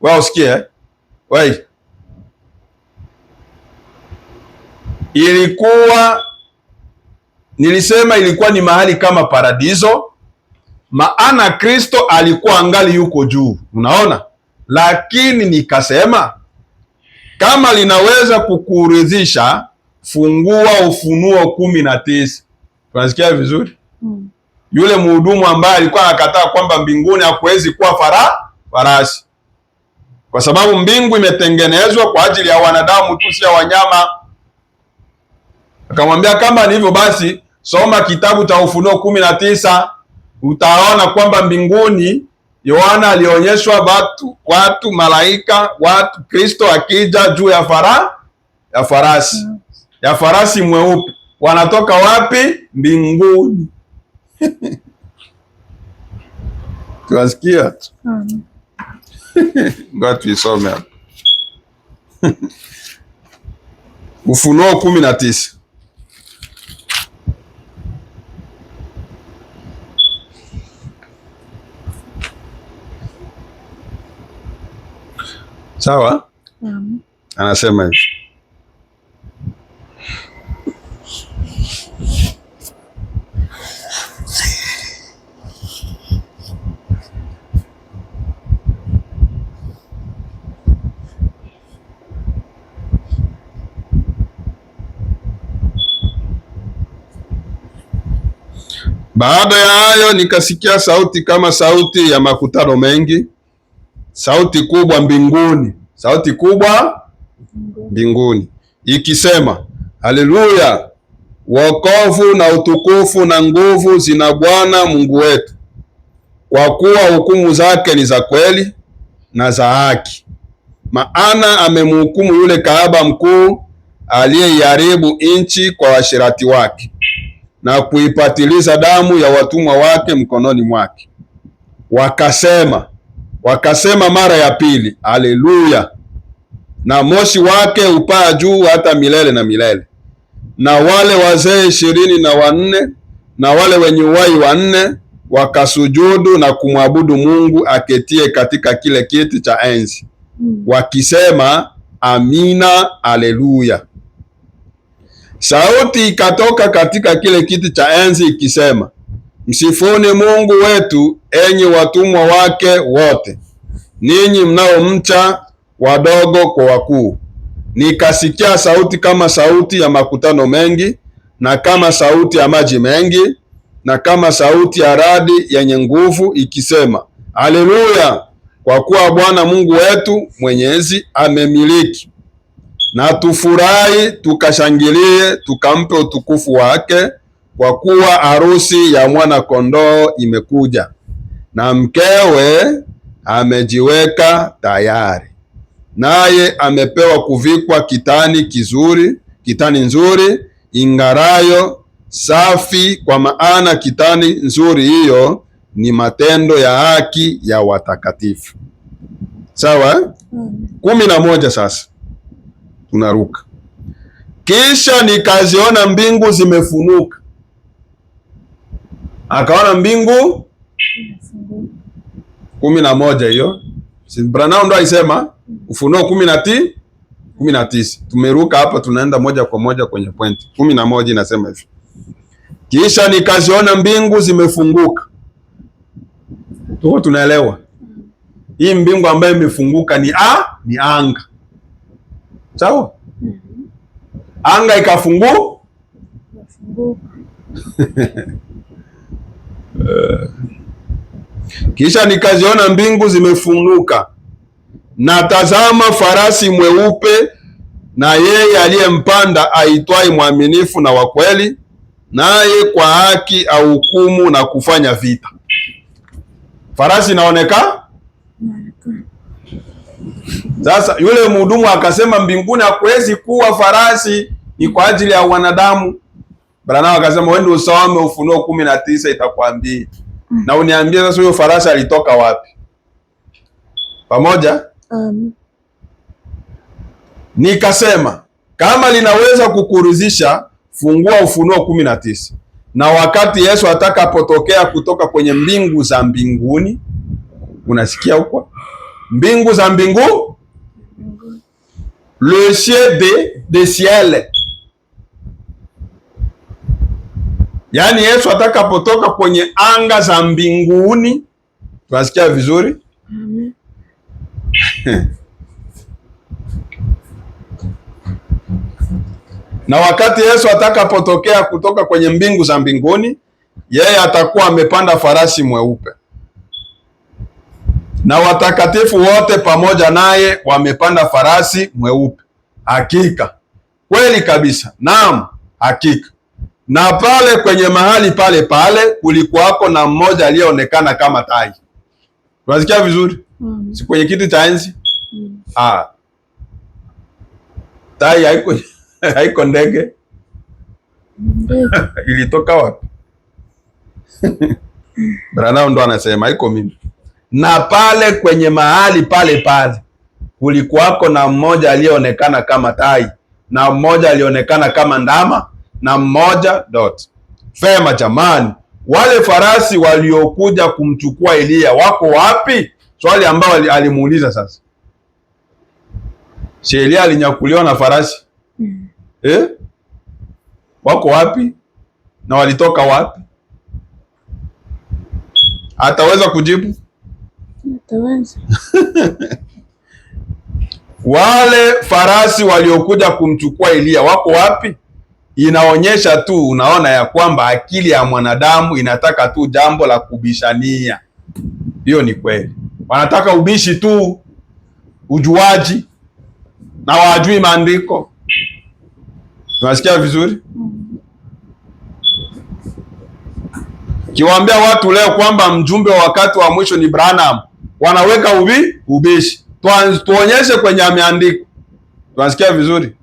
Speaker 1: Wewe usikie? Wewe. Nilisema ilikuwa ni mahali kama paradiso, maana Kristo alikuwa angali yuko juu. Unaona? Lakini nikasema kama linaweza kukuridhisha, fungua Ufunuo 19. Tunasikia vizuri? Yule mhudumu ambaye alikuwa anakataa kwamba mbinguni hakuwezi kuwa farasi, kwa sababu mbingu imetengenezwa kwa ajili ya wanadamu tu, si ya wanyama. Akamwambia kama ni hivyo basi, soma kitabu cha Ufunuo 19, utaona kwamba mbinguni Yohana alionyeshwa watu malaika, watu Kristo akija juu ya farasi, ya farasi mweupe. Wanatoka wapi? Mbinguni. Tunasikia? Ngoja tuisome hapa. Ufunuo 19. Sawa? Anasema hivi. Baada ya hayo nikasikia sauti kama sauti ya makutano mengi, sauti kubwa mbinguni, sauti kubwa mbinguni ikisema, haleluya, wokovu na utukufu na nguvu zina Bwana Mungu wetu, kwa kuwa hukumu zake ni za kweli na za haki. Maana amemhukumu yule kahaba mkuu aliyeiharibu nchi kwa uasherati wake, na kuipatiliza damu ya watumwa wake mkononi mwake. Wakasema mara ya pili, haleluya, na moshi wake upaa juu hata milele na milele. Na wale wazee 24 na wale wenye uhai 4 wakasujudu na kumwabudu Mungu aketie katika kile kiti cha enzi, wakisema amina, haleluya. Sauti ikatoka katika kile kiti cha enzi ikisema, msifuni Mungu wetu, enyi watumwa wake wote, ninyi mnaomcha, wadogo kwa wakuu. Nikasikia sauti kama sauti ya makutano mengi, na kama sauti ya maji mengi, na kama sauti ya radi yenye nguvu ikisema, haleluya, kwa kuwa Bwana Mungu wetu Mwenyezi amemiliki. Na tufurahi, tukashangilie, tukampe utukufu wake, kwa kuwa harusi ya mwana kondoo imekuja, na mkewe amejiweka tayari. Naye amepewa kuvikwa kitani nzuri ing'arayo safi, kwa maana kitani nzuri hiyo ni matendo ya haki ya watakatifu. Sawa? 11 sasa. Tunaruka. Kisha nikaziona mbingu zimefunuka. Akaona mbingu 11 hiyo. Si Branham ndo aisema Ufunuo 19. Tumeruka hapa, tunaenda moja kwa moja kwenye pointi. 11 inasema hivi. Kisha nikaziona mbingu zimefunguka. Tuko tunaelewa. Hii mbingu ambayo imefunguka ni anga. Sawa? Anga ikafunguka. Kisha nikaziona mbingu zimefunuka, na tazama farasi mweupe, na yeye aliyempanda aitwaye mwaminifu na wa kweli, naye kwa haki ahukumu na kufanya vita. Farasi inaonekana. Sasa yule mhudumu akasema mbinguni hakuwezi kuwa farasi, ni kwa ajili ya wanadamu. Branham akasema wewe ndio usome Ufunuo 19 itakwambia. Na uniambie sasa huyo farasi alitoka wapi? Pamoja? Nikasema kama linaweza kukuridhisha, fungua Ufunuo 19. Na wakati Yesu atakapotokea kutoka kwenye mbingu za mbinguni, unasikia huko? Mbingu za mbingu, le ciel de ciel. Yaani Yesu atakapotoka kwenye anga za mbinguni, tunasikia vizuri? Amen. Na wakati Yesu atakapotokea kutoka kwenye mbingu za mbinguni, yeye atakuwa amepanda farasi mweupe, na watakatifu wote pamoja naye wamepanda farasi mweupe. Hakika, kweli kabisa, naam, hakika. Na pale kwenye mahali pale kulikuwako na mmoja aliyeonekana kama tai. Tunasikia vizuri? Si kwenye kiti cha enzi? Tai haiko ndege. Ilitoka wapi? Branham ndo anasema, haiko mimi. Na pale kwenye mahali pale kulikuwako na mmoja aliyeonekana kama tai, na mmoja alionekana kama ndama, na mmoja Fema jamani, wale farasi waliokuja kumchukua Elia wako wapi? Swali ambao alimuuliza sasa. Si Elia alinyakuliwa na farasi? Wako wapi? Na walitoka wapi? Ataweza kujibu? Ataweza. Wale farasi waliokuja kumchukua Elia wako wapi? Inaonyesha tu, unaona ya kwamba akili ya mwanadamu inataka tu jambo la kubishania. Hiyo ni kweli. Wanataka ubishi tu, ujuaji, na wajui maandiko. Tunasikia vizuri? Kiwaambia watu leo kwamba mjumbe wa wakati wa mwisho ni Branham, wanaweka ubishi. Tuonyeshe kwenye ameandiko. Tunasikia vizuri?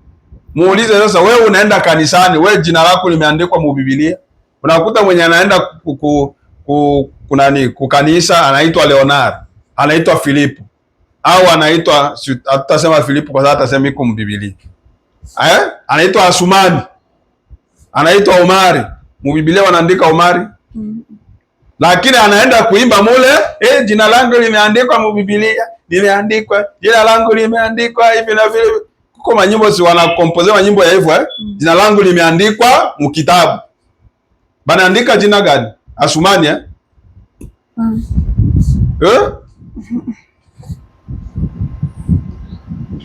Speaker 1: Muulize sasa, wewe unaenda kanisani, wewe jina lako limeandikwa mu Biblia? Unakuta mwenye anaenda kukanisa anaitwa Leonard, anaitwa Filipo, au anaitwa, hatutasema Filipo kwa sababu atasema iko mbiblia, anaitwa Asumani, anaitwa Omari. Mbiblia wanaandika Omari, lakini anaenda kuimba mule, jina langu limeandikwa mbiblia, limeandikwa, jina langu limeandikwa hivi na vile. Kuko manyimbo si wanakompozea manyimbo ya hivyo, jina langu limeandikwa mkitabu. Banaandika jina gani? Asumani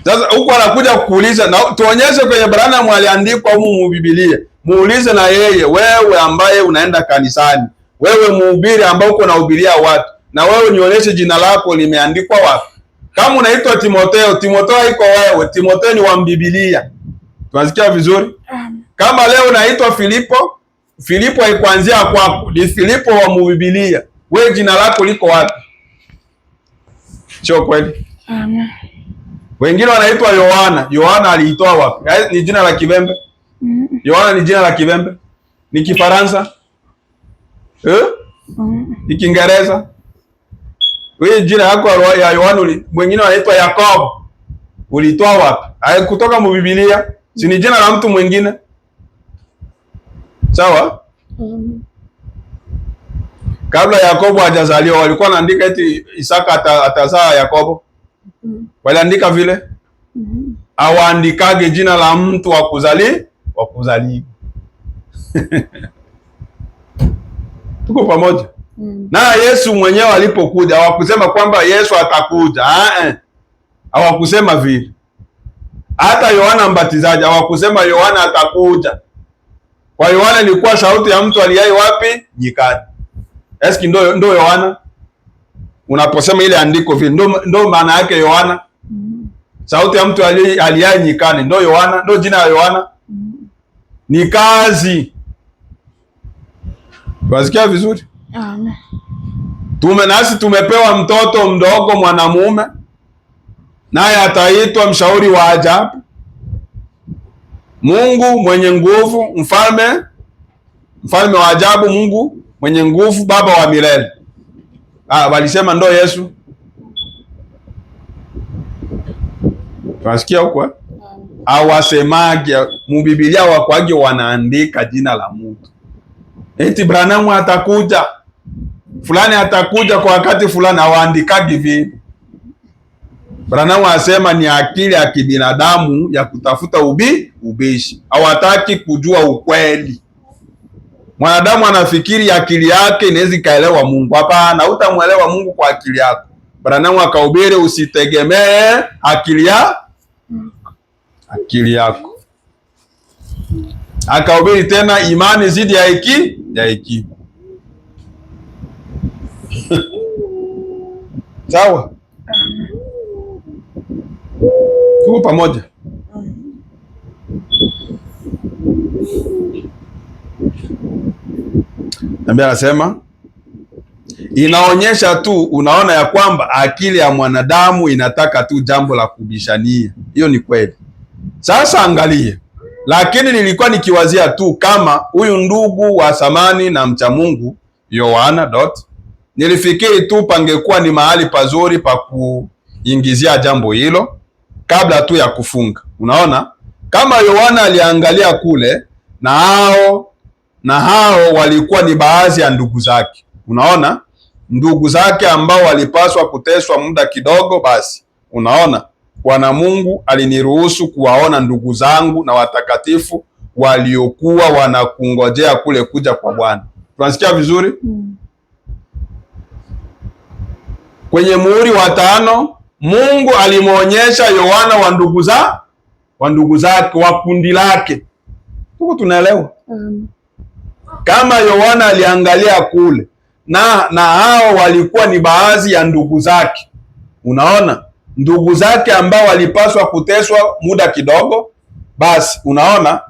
Speaker 1: Sasa huko anakuja kukuuliza, na tuonyeshe kwenye Branham aliandikwa humu mbiblia. Muulize na yeye, wewe ambaye unaenda kanisani, wewe mhubiri ambaye uko nahubiria watu, na wewe nionyeshe jina lako limeandikwa wapi? Kama unaitwa Timotheo, Timotheo haiko wewe, Timotheo ni wa mbiblia. Tunasikia vizuri? Kama leo unaitwa Filipo, Filipo haikuanzia kwako, ni Filipo wa mbiblia. Wewe jina lako liko wapi? Sio kweli? Amen. Wengine wanaitwa Yohana. Yohana aliitoa wapi? Ni jina la Kivembe? Yohana ni jina la Kivembe? Ni Kifaransa? Ni Kiingereza? Wewe jina yako ya Yohana, wengine wanaitwa Yakobo. Ulitoa wapi? Kutoka mbiblia? Si ni jina la mtu mwingine? Sawa? Kabla Yakobo hajazaliwa walikuwa wanaandika eti Isaka atazaa Yakobo. Waliandika vile? Hawaandikage jina la mtu wa kuzaliwa. Tuko pamoja? Na Yesu mwenyewe alipokuja hawakusema kwamba Yesu atakuja. Hawakusema vile. Hata Yohana Mbatizaji hawakusema Yohana atakuja. Kwa Yohana ilikuwa sauti ya mtu aliyai wapi? Nyikani. Eski ndo Yohana? Unaposema ile andiko vile, ndo maana yake Yohana? Sauti ya mtu aliyai nyikani, ndo Yohana? Ndo jina la Yohana? Ni kazi. Wasikia vizuri? Amen. Nasi tumepewa mtoto mdogo mwanamume, naye ataitwa mshauri wa ajabu, Mungu mwenye nguvu, mfalme wa ajabu, Mungu mwenye nguvu, baba wa milele. Walisema ndo Yesu. Tunasikia huko? Hawasemagi mbiblia, wakwagi wanaandika jina la mtu. Eti Branham atakuja, fulani atakuja kwa wakati fulani, hawaandikagi vile. Branham asema ni akili ya kibinadamu ya kutafuta ubishi. Hawataki kujua ukweli. Mwanadamu anafikiri akili yake inaweza kaelewa Mungu. Hapana, hutamuelewa Mungu kwa akili yako. Branham akahubiri usitegemee akili yako. Akahubiri tena imani zidi ya hekima. Sawa? Tuko pamoja? Nabii anasema inaonyesha tu, unaona ya kwamba akili ya mwanadamu inataka tu jambo la kubishania. Hiyo ni kweli. Sasa angalie, lakini nilikuwa nikiwazia tu kama huyu ndugu wa samani na mcha Mungu Yohana nilifikiri tu pangekuwa ni mahali pazuri pa kuingizia jambo hilo kabla tu ya kufunga. Unaona, kama Yohana aliangalia kule na hao walikuwa ni baadhi ya ndugu zake. Unaona, ndugu zake ambao walipaswa kuteswa muda kidogo. Basi unaona, Bwana Mungu aliniruhusu kuwaona ndugu zangu na watakatifu waliokuwa wanakungojea kule kuja kwa Bwana. Tunasikia vizuri? Kwenye muhuri wa 5 Mungu alimwonyesha Yohana wa ndugu zake, wa kundi lake. Tuko tunaelewa? Kama Yohana aliangalia kule na hao walikuwa ni baadhi ya ndugu zake. Unaona, ndugu zake ambao walipaswa kuteswa muda kidogo. Basi unaona,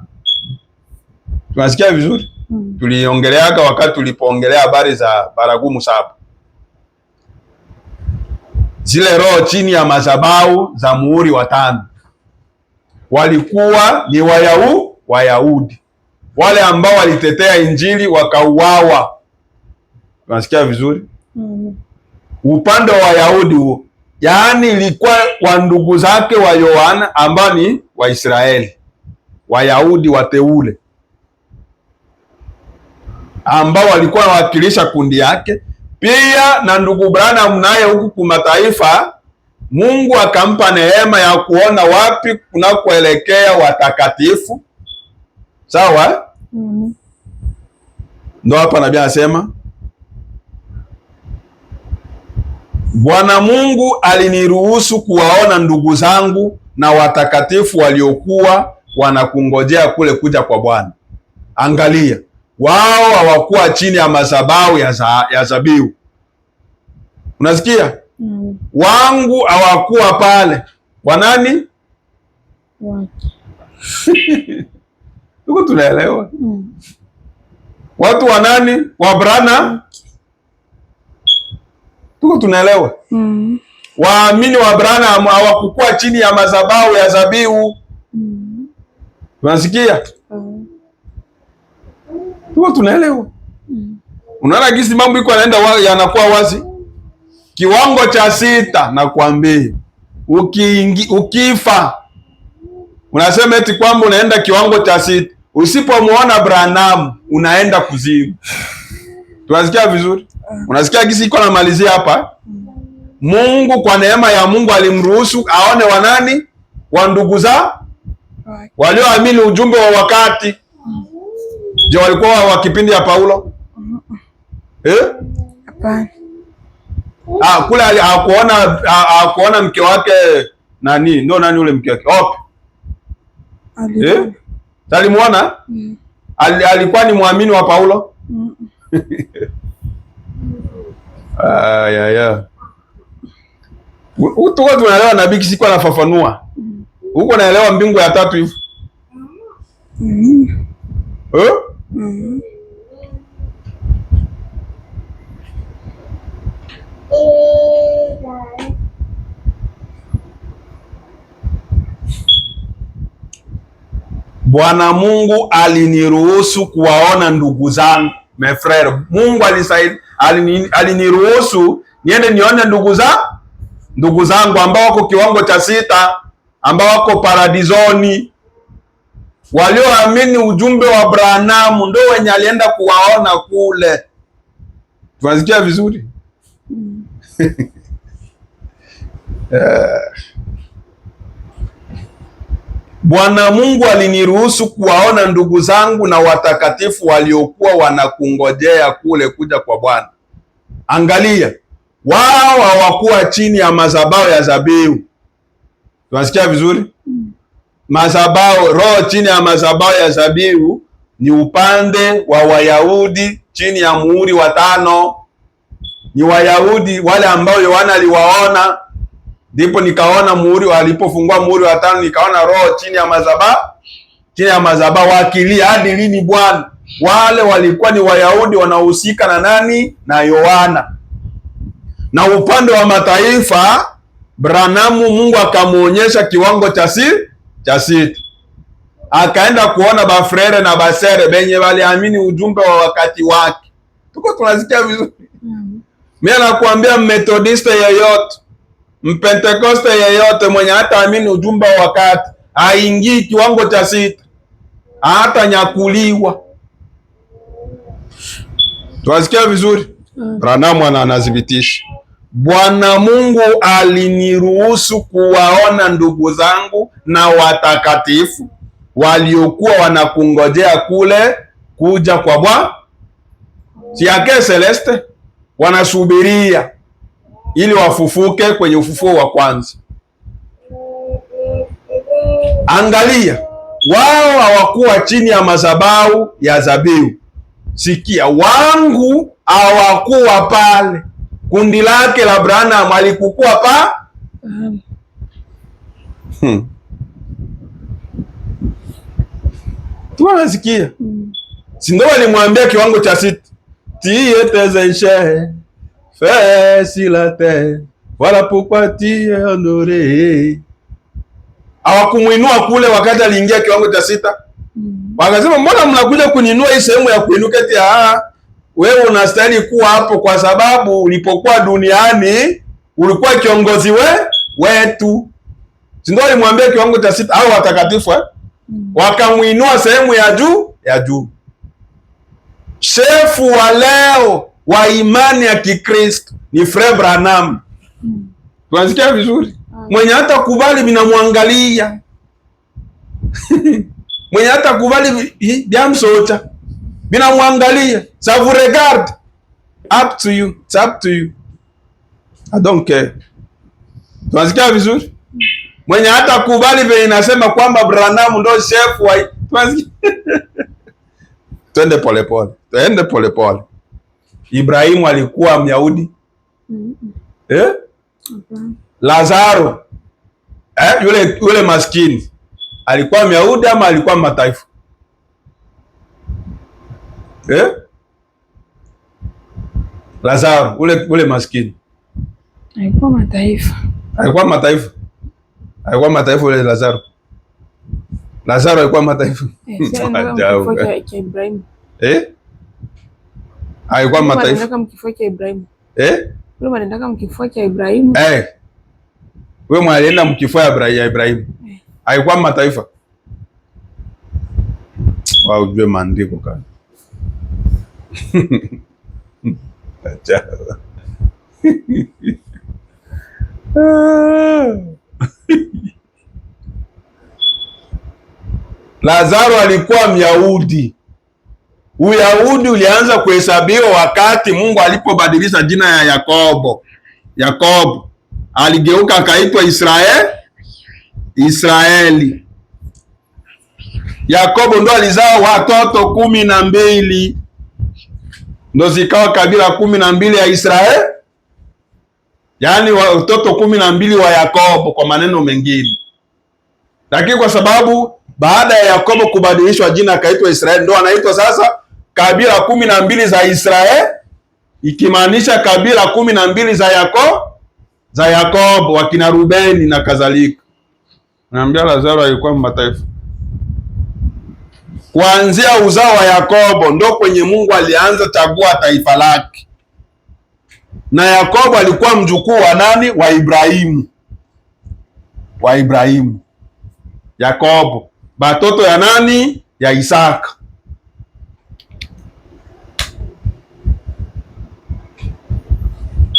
Speaker 1: tunasikia vizuri? Tuliongeleaga wakati tulipoongelea habari za baragumu 7, zile roho chini ya madhabahu za muhuri wa 5 walikuwa ni Wayahudi wale ambao walitetea Injili wakauawa. Unasikia vizuri? Upande wa Wayahudi huo, yaani ilikuwa wa ndugu zake wa Yohana ambao ni Waisraeli, Wayahudi wateule ambao walikuwa wanawakilisha kundi yake, pia na ndugu Branham naye huku kumataifa. Mungu akampa neema ya kuona wapi kunakoelekea watakatifu. Sawa? Ndio hapa nabii anasema, Bwana Mungu aliniruhusu kuwaona ndugu zangu na watakatifu waliokuwa wanakungojea kule kuja kwa Bwana. Angalia, wao hawakuwa chini ya madhabahu ya zabibu. Unasikia? Wangu hawakuwa pale. Wanani? Tuko tunaelewa? Watu wa nani? Wa Branham? Tuko tunaelewa? Waamini wa Branham hawakuwa chini ya madhabahu ya zabibu. Unasikia? Tuko tunaelewa? Unaona gisi mambo iko yanakuwa wazi. Kiwango cha 6 nakwambia, ukifa unasema eti kwamba unaenda kiwango cha 6. Usipomuona Branham unaenda kuzimu. Tunasikia vizuri? Unasikia gisi iko namalizia hapa? Mungu kwa neema ya Mungu alimruhusu aone wanani? Wa ndugu za walioamini ujumbe wa wakati. Je, walikuwa wa kipindi ya Paulo?
Speaker 2: Hapana.
Speaker 1: Kule hakuona mke wake nani? Ndio nani ule mke wake? Alimuona? Alikuwa ni muamini wa Paulo? Tuko tunaelewa nabii kisiko anafafanua. Huko naelewa mbingu ya 3 hivi. Bwana Mungu aliniruhusu kuwaona ndugu zangu, mes frères. Mungu aliniruhusu niende nione ndugu zangu ambao wako kiwango cha 6, ambao wako paradizoni, walioamini ujumbe wa Branham, ndio wenye alienda kuwaona kule. Tunasikia vizuri? Bwana Mungu aliniruhusu kuwaona ndugu zangu na watakatifu waliokuwa wanakungojea kule kuja kwa Bwana. Angalia, wao hawakuwa chini ya madhabahu ya zabibu. Tunasikia vizuri? Madhabahu, roho chini ya madhabahu ya zabibu ni upande wa Wayahudi chini ya muhuri wa 5. Ni Wayahudi wale ambao Yohana aliwaona. Ndipo nikaona muhuri, walipofungua muhuri wa 5 nikaona roho chini ya madhabahu wakilia, hadi lini Bwana? Wale walikuwa ni Wayahudi wanaohusika na nani? Na Yohana. Na upande wa mataifa Branham, Mungu akamuonyesha kiwango cha 6. Akaenda kuona bafrere na basere benye waliamini ujumbe wa wakati wake. Tuko tunasikia vizuri? Mimi nakwambia Methodiste yeyote, Mpentekoste yeyote mwenye hata amini ujumbe wa wakati haingii kiwango cha 6, hata nyakuliwa. Tunasikia vizuri? Branham anadhibitisha, Bwana Mungu aliniruhusu kuwaona ndugu zangu na watakatifu waliokuwa wanakungojea kule kuja kwa Bwana. Si yake Celeste wanasubiria ili wafufuke kwenye ufufuo wa kwanza. Angalia, wao hawakuwa chini ya madhabahu ya zabibu. Sikia, wangu hawakuwa pale. Kundi lake la Branham alikukua pa? Tunasikia. Si ndio walimwambia kiwango cha 6. Tie tes échelles, fais sur la terre, voilà pourquoi tu es honoré. Hawakumuinua kule wakati aliingia kiwango cha 6. Wakasema mbona mnakuja kuninua hii sehemu ya kuinuka eti wewe unastahili kuwa hapo kwa sababu ulipokuwa duniani ulikuwa kiongozi wetu. Si ndio alimwambia kiwango cha 6 au watakatifu wakamuinua sehemu ya juu. Shefu wa leo wa imani ya Kikristo ni Frère Branham. Tunasikia vizuri? Mwenye hata kubali binamwangalia. Mwenye hata kubali biamsota binamwangalia. Ça vous regarde. Up to you. It's up to you. I don't care. Tunasikia vizuri? Mwenye hata kubali vile inasema kwamba Branham ndo chef wa twende polepole. Twende polepole. Ibrahimu alikuwa Myahudi? Lazaro yule maskini alikuwa Myahudi ama alikuwa mataifa? Lazaro ule maskini
Speaker 2: alikuwa mataifa.
Speaker 1: Alikuwa mataifa. Alikuwa mataifa ule Lazaro. Lazaro alikuwa mataifa. Alikuwa mataifa.
Speaker 2: Kama kifo cha Ibrahimu. Wewe unaendaka mkifua cha Ibrahimu?
Speaker 1: Wewe mwalienda mkifua ya Ibrahimu. Alikuwa mataifa. Wao ujue maandiko kana. Lazaro alikuwa Myahudi. Uyahudi ulianza kuhesabiwa wakati Mungu alipobadilisha jina ya Yakobo. Yakobo aligeuka akaitwa Israeli. Yakobo ndo alizaa watoto 12. Ndo zikawa kabila 12 ya Israeli. Yaani watoto 12 wa Yakobo kwa maneno mengine. Lakini kwa sababu baada ya Yakobo kubadilishwa jina akaitwa Israeli, ndo anaitwa sasa kabila 12 za Israeli, ikimaanisha kabila 12 za Yakobo, wakina Rubeni na kadhalika. Naambia Lazaro alikuwa mataifa. Kuanzia uzao wa Yakobo ndo kwenye Mungu alianza chagua taifa lake. Na Yakobo alikuwa mjukuu wa nani? Wa Ibrahimu. Wa Ibrahimu. Yakobo batoto ya nani? Ya Isaka.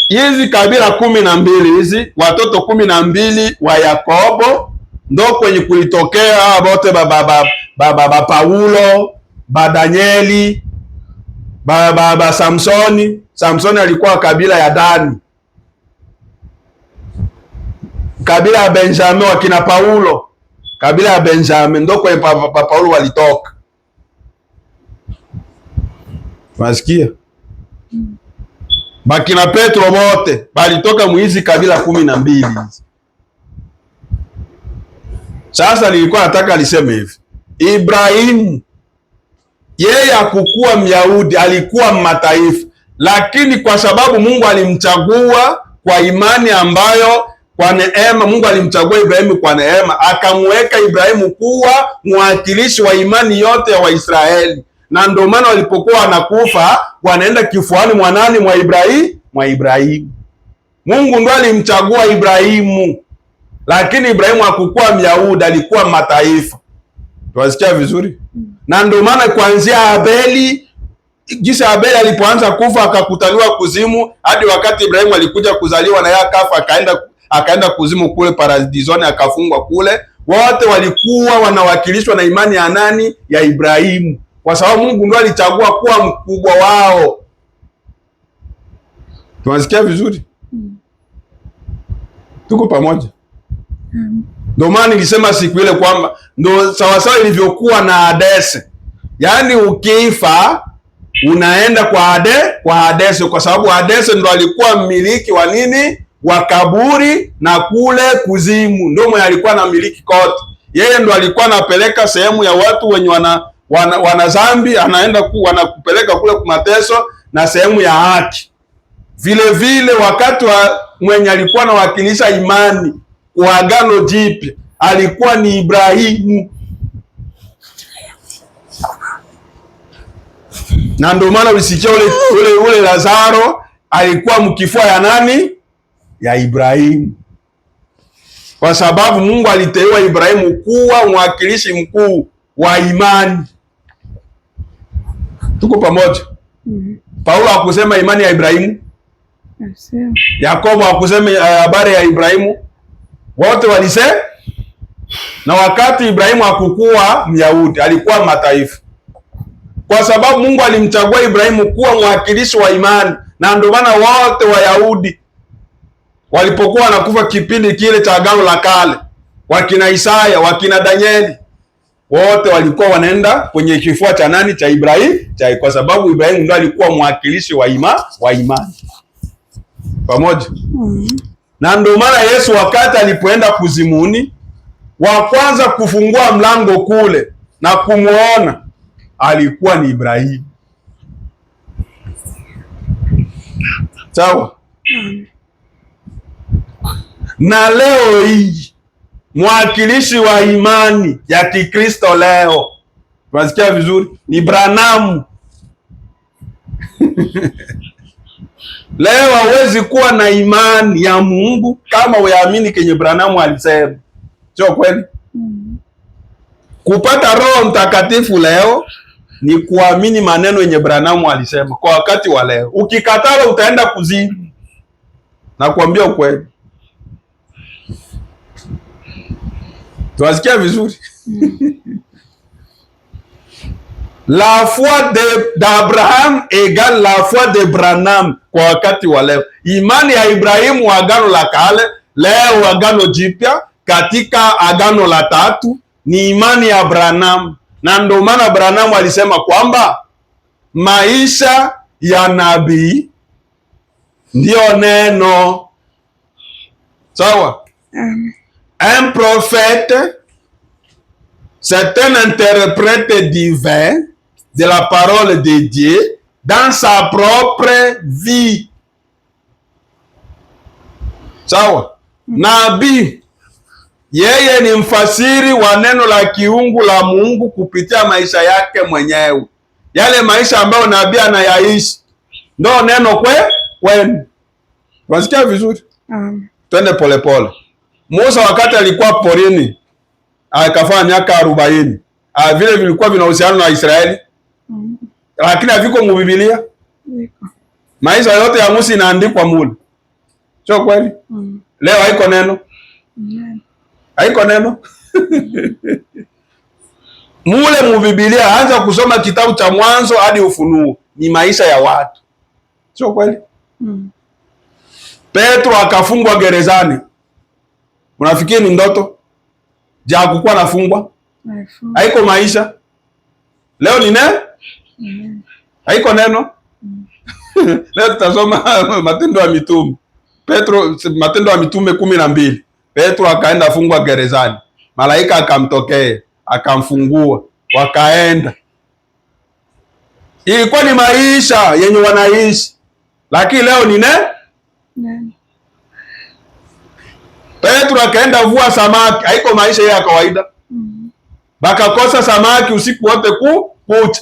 Speaker 1: Hizi kabila 12 hizi, watoto 12 wa Yakobo ndo kwenye kulitokea bote baba Paulo, Danieli, Samsoni. Samsoni alikuwa kabila ya Dani. Kabila ya Benjamin wakina Paulo, kabila ya Benjamin ndo kwenye Paulo walitoka. Masikia? Bakina Petro wote balitoka muizi kabila 12. Sasa nilikuwa nataka aliseme hivi. Ibrahimu yeye hakukuwa Myahudi, alikuwa mataifa, lakini kwa sababu Mungu alimchagua kwa imani ambayo kwa neema, Mungu alimchagua Ibrahimu kwa neema, akamweka Ibrahimu kuwa mwakilishi wa imani yote ya Waisraeli. Na ndio maana walipokuwa wanakufa wanaenda kifuani mwa nani? Mwa Ibrahimu. Mungu ndo alimchagua Ibrahimu, lakini Ibrahimu hakukuwa Myahudi, alikuwa mataifa. Tuwasikia vizuri? Na ndio maana kuanzia Abeli, jinsi Abeli alipoanza kufa akakutaliwa kuzimu, hadi wakati Ibrahimu alikuja kuzaliwa na yeye akafa, akaenda kuzimu kule paradisoni, akafungwa kule. Wote walikuwa wanawakilishwa na imani ya nani? Ya Ibrahimu, kwa sababu Mungu ndo alichagua kuwa mkubwa wao. Tunasikia vizuri? Tuko pamoja? Ndio maana nilisema siku ile kwamba ndo sawasawa ilivyokuwa na Hadesi. Yaani ukifa unaenda kwa Hadesi, kwa sababu Hadesi ndo alikuwa mmiliki wa nini? Wa kaburi na kule kuzimu. Ndio mwenye alikuwa na miliki kote. Yeye ndo alikuwa anapeleka sehemu ya watu wenye wana dhambi, anaenda wanakupeleka kule kwa mateso, na sehemu ya haki. Vile vile wakati wa mwenye alikuwa anawakilisha imani kwa Agano Jipya alikuwa ni Ibrahimu. Na ndio maana ulisikia ule Lazaro alikuwa mkifua ya nani? Ya Ibrahimu, kwa sababu Mungu aliteua Ibrahimu kuwa mwakilishi mkuu wa imani. Tuko pamoja? Paulo hakusema imani ya Ibrahimu, Yakobo hakusema habari ya Ibrahimu, wote walisema. Na wakati Ibrahimu hakukuwa Myahudi, alikuwa mataifa, kwa sababu Mungu alimchagua Ibrahimu kuwa mwakilishi wa imani. Na ndio maana wote Wayahudi walipokuwa wanakufa kipindi kile cha Agano la Kale, wakina Isaya, wakina Danieli, wote walikuwa wanaenda kwenye kifua cha nani? Cha Ibrahimu, kwa sababu Ibrahimu ndio alikuwa mwakilishi wa imani. Pamoja? Na ndio maana Yesu wakati alipoenda kuzimuni, wa kwanza kufungua mlango kule na kumuona alikuwa ni Ibrahimu. Sawa? Na leo hii mwakilishi wa imani ya Kikristo leo, unasikia vizuri, ni Branham. Leo hawezi kuwa na imani ya Mungu kama uyaamini kenye Branham alisema. Sio kweli? Kupata Roho Mtakatifu leo ni kuamini maneno yenye Branham alisema kwa wakati wa leo. Ukikataa utaenda kuzimu. Nakwambia ukweli. Tuwasikia vizuri? La foi d'Abraham égale la foi de Branham kwa wakati wa leo. Imani ya Ibrahimu Agano la Kale, leo Agano Jipya, katika Agano la Tatu ni imani ya Branham. Na ndio maana Branham alisema kwamba maisha ya nabii ndio neno. Sawa? Un prophète, c'est un interprète divin de la parole de Dieu dans sa propre vie. Sawa? Nabii yeye ni mfasiri wa neno la kiungu la Mungu kupitia maisha yake mwenyewe. Yale maisha ambayo nabii anayaishi ndio neno kwenu. Unasikia vizuri? Twende polepole. Musa wakati alikuwa porini akafanya miaka 40. Vile vilikuwa vinahusiana na Israeli. Lakini haviko mu Biblia. Maisha yote ya Musa inaandikwa mule. Sio kweli? Leo haiko neno. Haiko neno. Mule mu Biblia, anza kusoma kitabu cha Mwanzo hadi Ufunuo, ni maisha ya watu. Sio kweli? Petro akafungwa gerezani. Unafikiri ni ndoto? Je, hakukuwa nafungwa? Haiko maisha. Leo ni haiko neno. Leo tutasoma Matendo ya Mitume. Matendo ya Mitume 12. Petro akaenda fungwa gerezani. Malaika akamtokea, akamfungua, wakaenda. Ilikuwa ni maisha yenye wanaishi. Lakini leo ni Petro akaenda vua samaki, haiko maisha ya kawaida. Bakakosa samaki usiku wote kucha.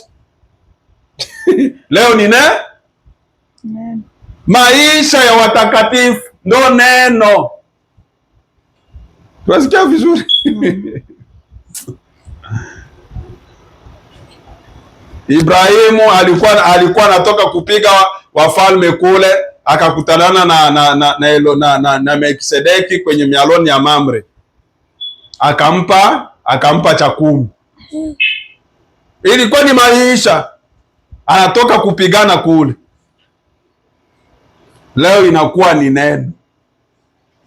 Speaker 1: Leo ni maisha ya watakatifu ndo neno. Tunasikia vizuri? Ibrahimu alikuwa anatoka kupiga wafalme kule, akakutanana na Melkisedeki kwenye mialoni ya Mamre. Akampa cha 10. Ilikuwa ni maisha, anatoka kupigana kule. Leo inakuwa ni neno.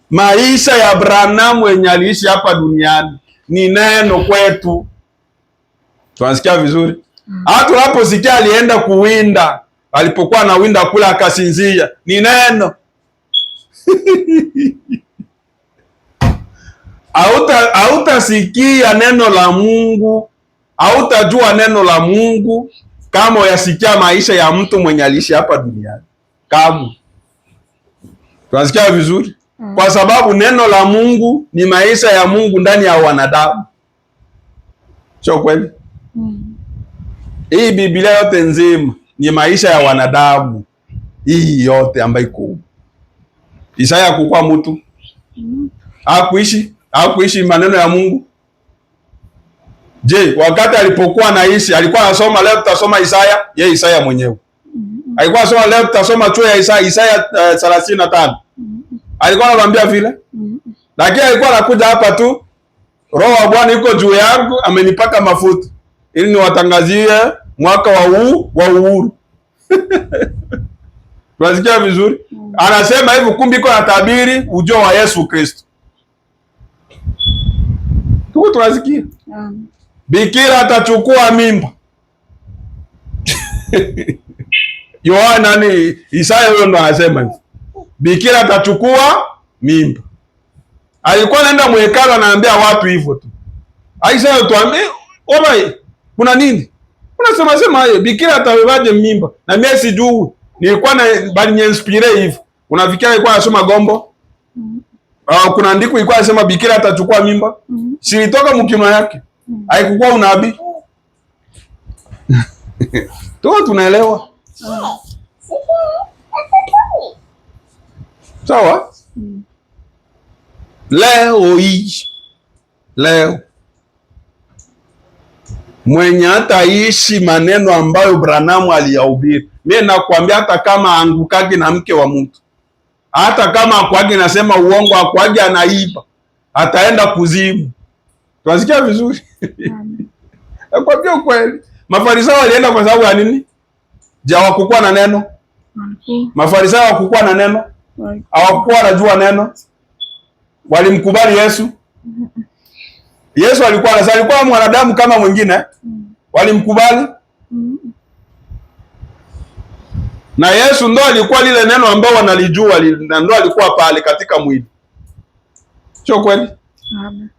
Speaker 1: Maisha ya Branham wenye aliishi hapa duniani ni neno kwetu. Tunasikia vizuri? Hata hapo sikia alienda kuwinda, alipokuwa anawinda kula akasinzia, ni neno. Hautasikia neno la Mungu, hautajua neno la Mungu kama uyasikia maisha ya mtu mwenye aliishi hapa duniani. Kama tunasikia vizuri? Kwa sababu neno la Mungu ni maisha ya Mungu ndani ya wanadamu. Sio kweli? Hii Biblia yote nzima ni maisha ya wanadamu. Hii yote ambayo iko Isaya hakukuwa mtu, hakuishi maneno ya Mungu. Je, wakati alipokuwa anaishi alikuwa anasoma? Leo tutasoma Isaya, yeye Isaya mwenyewe alikuwa anasoma. Leo tutasoma chuo ya Isaya 35. Alikuwa anawaambia vile? Lakini alikuwa anakuja hapa tu, Roho wa Bwana yuko juu yangu, amenipaka mafuta ili niwatangazie mwaka wa uhuru. Tunasikia vizuri? Anasema hivi, kumbe iko natabiri ujio wa Yesu Kristo. Tuko tunasikia. Bikira atachukua mimba. Yohana ni Isaya huyo ndo anasema hivi. Bikira atachukua mimba. Alikuwa anaenda mwekalo anaambia watu hivyo tu. Isaya tuambie, "Oi, kuna nini? Unasema sema hiyo bikira atawevaje mimba?" Na mimi sijui. Nilikuwa na bali inspire hivyo. Unafikiria alikuwa anasoma gombo? Kuna andiko ilikuwa inasema bikira atachukua mimba. Silitoka mkino yake. Haikukuwa unabii. Tuko tunaelewa. Sawa? Leo mwenye hataishi maneno ambayo Branham aliyahubiri, mimi nakwambia, hata kama angukagi na mke wa mtu, hata kama akwagi nasema uongo, akwagi anaiba, ataenda kuzimu. Tunasikia vizuri? Nakwambia ukweli. Mafarisayo walienda kwa sababu ya nini? Hawakukuwa na neno. Mafarisayo hawakukuwa na neno, hawakukuwa wanajua neno. Walimkubali Yesu. Yesu alikuwa mwanadamu kama mwingine. Walimkubali. Na Yesu ndo alikuwa lile neno ambao wanalijua, na ndo alikuwa pale katika mwili. Sio kweli? Amen.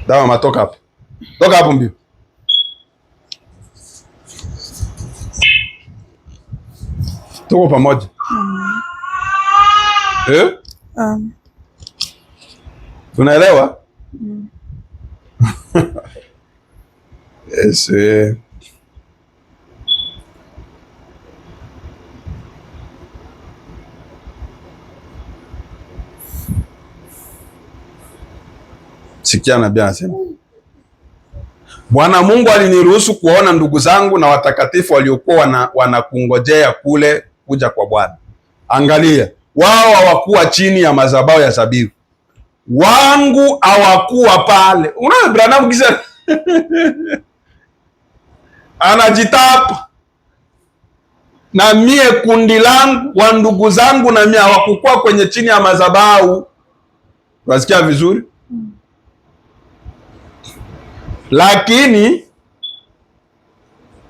Speaker 1: Dawa matoka hapo. Toka hapo mbio. Tuko pamoja. Tunaelewa? Yes. Sikia nabii anasema, Bwana Mungu aliniruhusu kuona ndugu zangu na watakatifu waliokuwa wanakungojea kule kuja kwa Bwana. Angalia, wao hawakuwa chini ya madhabahu ya zabibu. Wangu hawakuwa pale. Unaona Branham kisa anajitapa. Na mie kundi langu wa ndugu zangu na mie hawakukuwa kwenye chini ya madhabahu. Unasikia vizuri? Lakini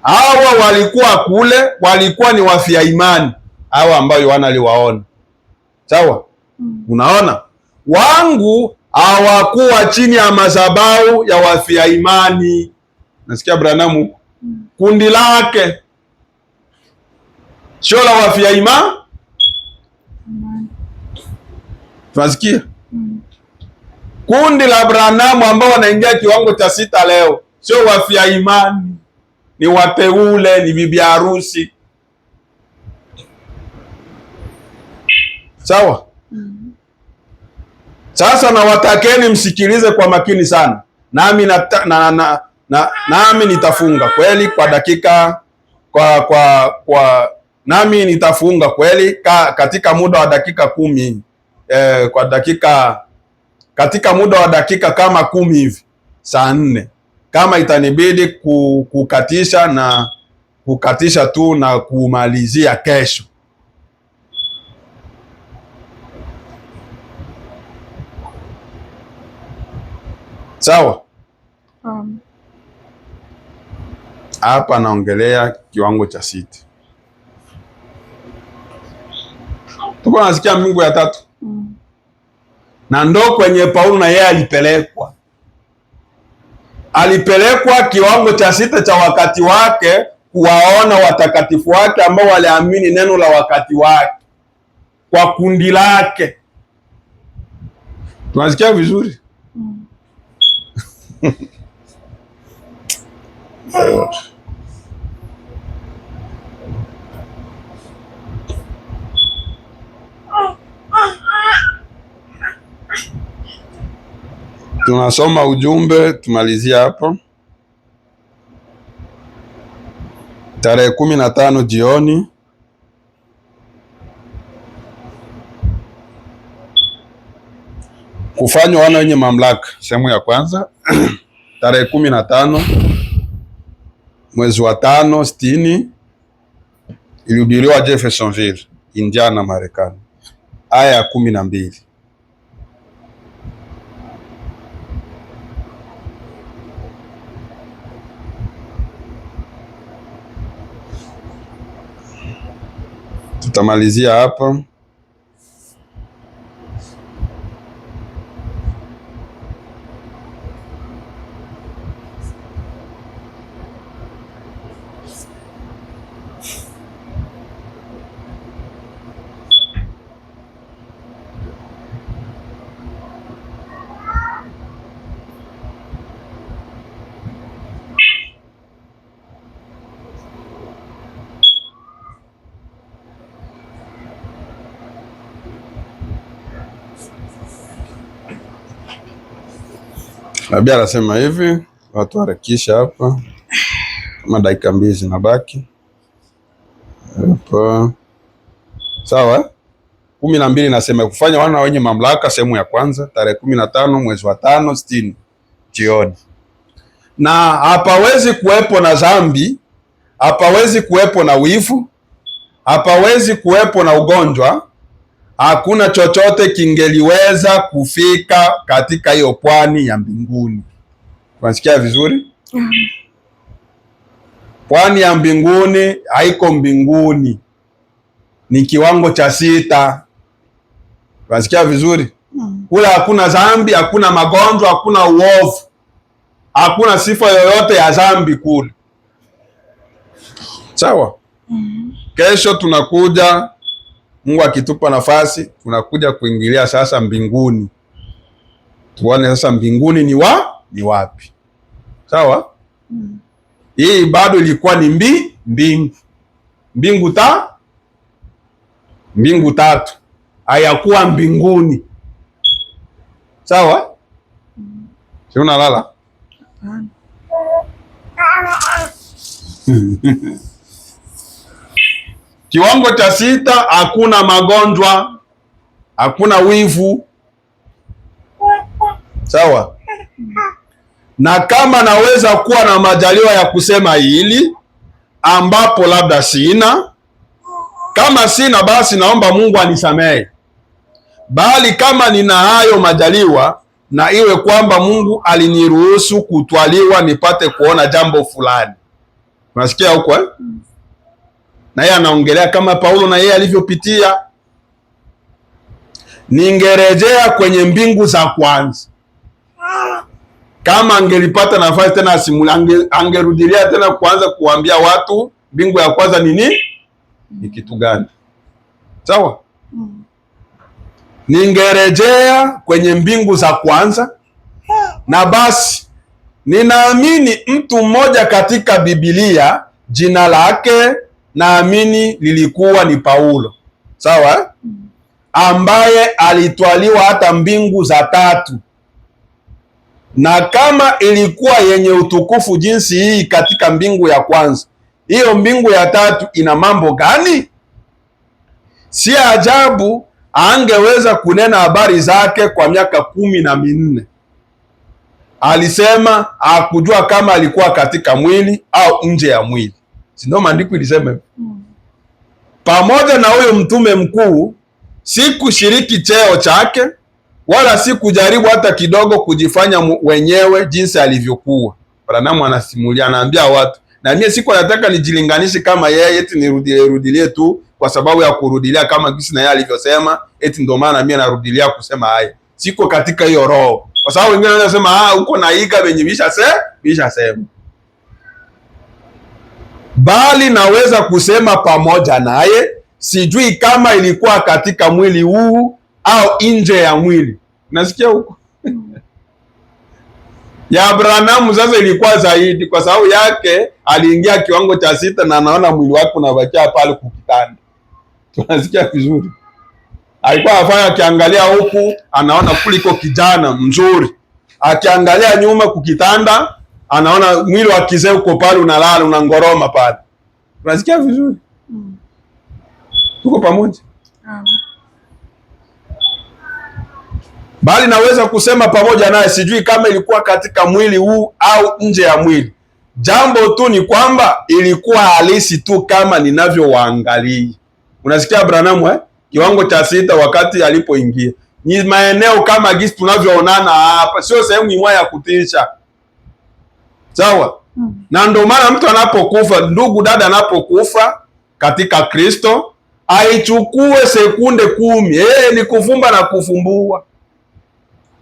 Speaker 1: hawa walikuwa kule, walikuwa ni wafia imani, hawa ambao Yohana aliwaona. Sawa? Unaona? Wangu hawakuwa chini ya madhabahu ya wafia imani. Nasikia Branham kundi lake sio la wafia imani. Tunasikia? Kundi la Branham ambao wanaingia kiwango cha 6 leo sio wafia imani, ni wateule, ni bibi harusi. Sawa? Sasa nawatakeni msikilize kwa makini sana. Nami nitafunga kweli kwa dakika nami nitafunga kweli katika muda wa dakika 10 katika muda wa dakika kama 10 hivi, saa 4, kama itanibidi kukatisha tu na kumalizia kesho. Sawa? Hapa naongelea kiwango cha 6. Tuko nasikia mbingu ya 3. Na ndo kwenye Paulo na yeye alipelekwa kiwango cha 6 cha wakati wake, kuwaona watakatifu wake ambao waliamini neno la wakati wake kwa kundi lake. Tunasikia vizuri? Tunasoma ujumbe, tumalizia hapo. Tarehe 15 jioni kufanywa wana wenye mamlaka, sehemu ya kwanza. Tarehe 15 mwezi wa 5 60, ilihubiriwa Jeffersonville, Indiana, Marekani, aya ya 12. Tutamalizia hapa. Nabii anasema hivi, watu harakisha hapa, kama dakika 2 zinabaki hapa. Sawa, 12 nasema kufanya wana wenye mamlaka, sehemu ya kwanza, tarehe 15 mwezi wa 5 60 jioni. Na hapawezi kuwepo na dhambi, hapawezi kuwepo na wivu, hapawezi kuwepo na ugonjwa. Hakuna chochote kingeliweza kufika katika hiyo pwani ya mbinguni. Unasikia vizuri? Pwani ya mbinguni haiko mbinguni, ni kiwango cha 6. Unasikia vizuri? Kula hakuna dhambi, hakuna magonjwa, hakuna uovu, hakuna sifa yoyote ya dhambi kule. Sawa? Kesho tunakuja, Mungu akitupa nafasi, tunakuja kuingilia sasa mbinguni. Tuone sasa mbinguni ni wapi. Sawa? Hii bado ilikuwa ni mbingu tatu. Hayakuwa mbinguni. Sawa? Si unalala? Kiwango cha 6, hakuna magonjwa, hakuna wivu. Sawa? Na kama naweza kuwa na majaliwa ya kusema hili, ambapo labda sina, kama sina basi naomba Mungu anisamehe. Bali kama nina hayo majaliwa, na iwe kwamba Mungu aliniruhusu kutwaliwa nipate kuona jambo fulani. Unasikia huko eh? Na yeye anaongelea kama Paulo na yeye alivyopitia. Ningerejea kwenye mbingu za kwanza. Kama angelipata nafasi tena angerudilia tena kuanza kuambia watu mbingu ya kwanza ni kitu gani. Sawa? Ningerejea kwenye mbingu za kwanza, na basi ninaamini mtu mmoja katika Biblia, jina lake naamini lilikuwa ni Paulo. Sawa? Ambaye alitwaliwa hata mbingu za 3. Na kama ilikuwa yenye utukufu jinsi hii katika mbingu ya kwanza, hiyo mbingu ya 3 ina mambo gani? Si ajabu angeweza kunena habari zake kwa miaka 14. Alisema hakujua kama alikuwa katika mwili au nje ya mwili. Si ndio maandiko ilisema? Pamoja na huyo mtume mkuu, si kushiriki cheo chake, wala si kujaribu hata kidogo kujifanya wenyewe jinsi alivyokuwa. Branamu anasimulia, anaambia watu, na mimi siku nataka nijilinganishe kama yeye, eti nirudilie tu kwa sababu ya kurudilia kama jinsi na yeye alivyosema, eti ndio maana mimi narudilia kusema haya. Siko katika hiyo roho. Kwa sababu wengine wanasema uko naiga wenye bisha sema. Bali naweza kusema pamoja naye, sijui kama ilikuwa katika mwili huu au nje ya mwili. Unasikia huko? Ya Branham sasa ilikuwa zaidi, kwa sababu yake aliingia kiwango cha 6 na anaona mwili wake unabakia pale kukitanda. Tunasikia vizuri. Alikuwa afanya akiangalia huku anaona kuliko kijana mzuri, akiangalia nyuma kukitanda anaona mwili wa kizee uko pale unalala unangoroma pale. Tunasikia vizuri. Tuko pamoja. Bali naweza kusema pamoja naye, sijui kama ilikuwa katika mwili huu au nje ya mwili. Jambo tu ni kwamba ilikuwa halisi tu kama ninavyowaangalia. Unasikia Branham kiwango cha 6 wakati alipoingia. Ni maeneo kama gisi tunavyoonana hapa, sio sehemu imwa ya kutisha. Sawa? Na ndio maana mtu anapokufa, ndugu dada anapokufa katika Kristo, aichukue sekunde 10. Ni kufumba na kufumbua.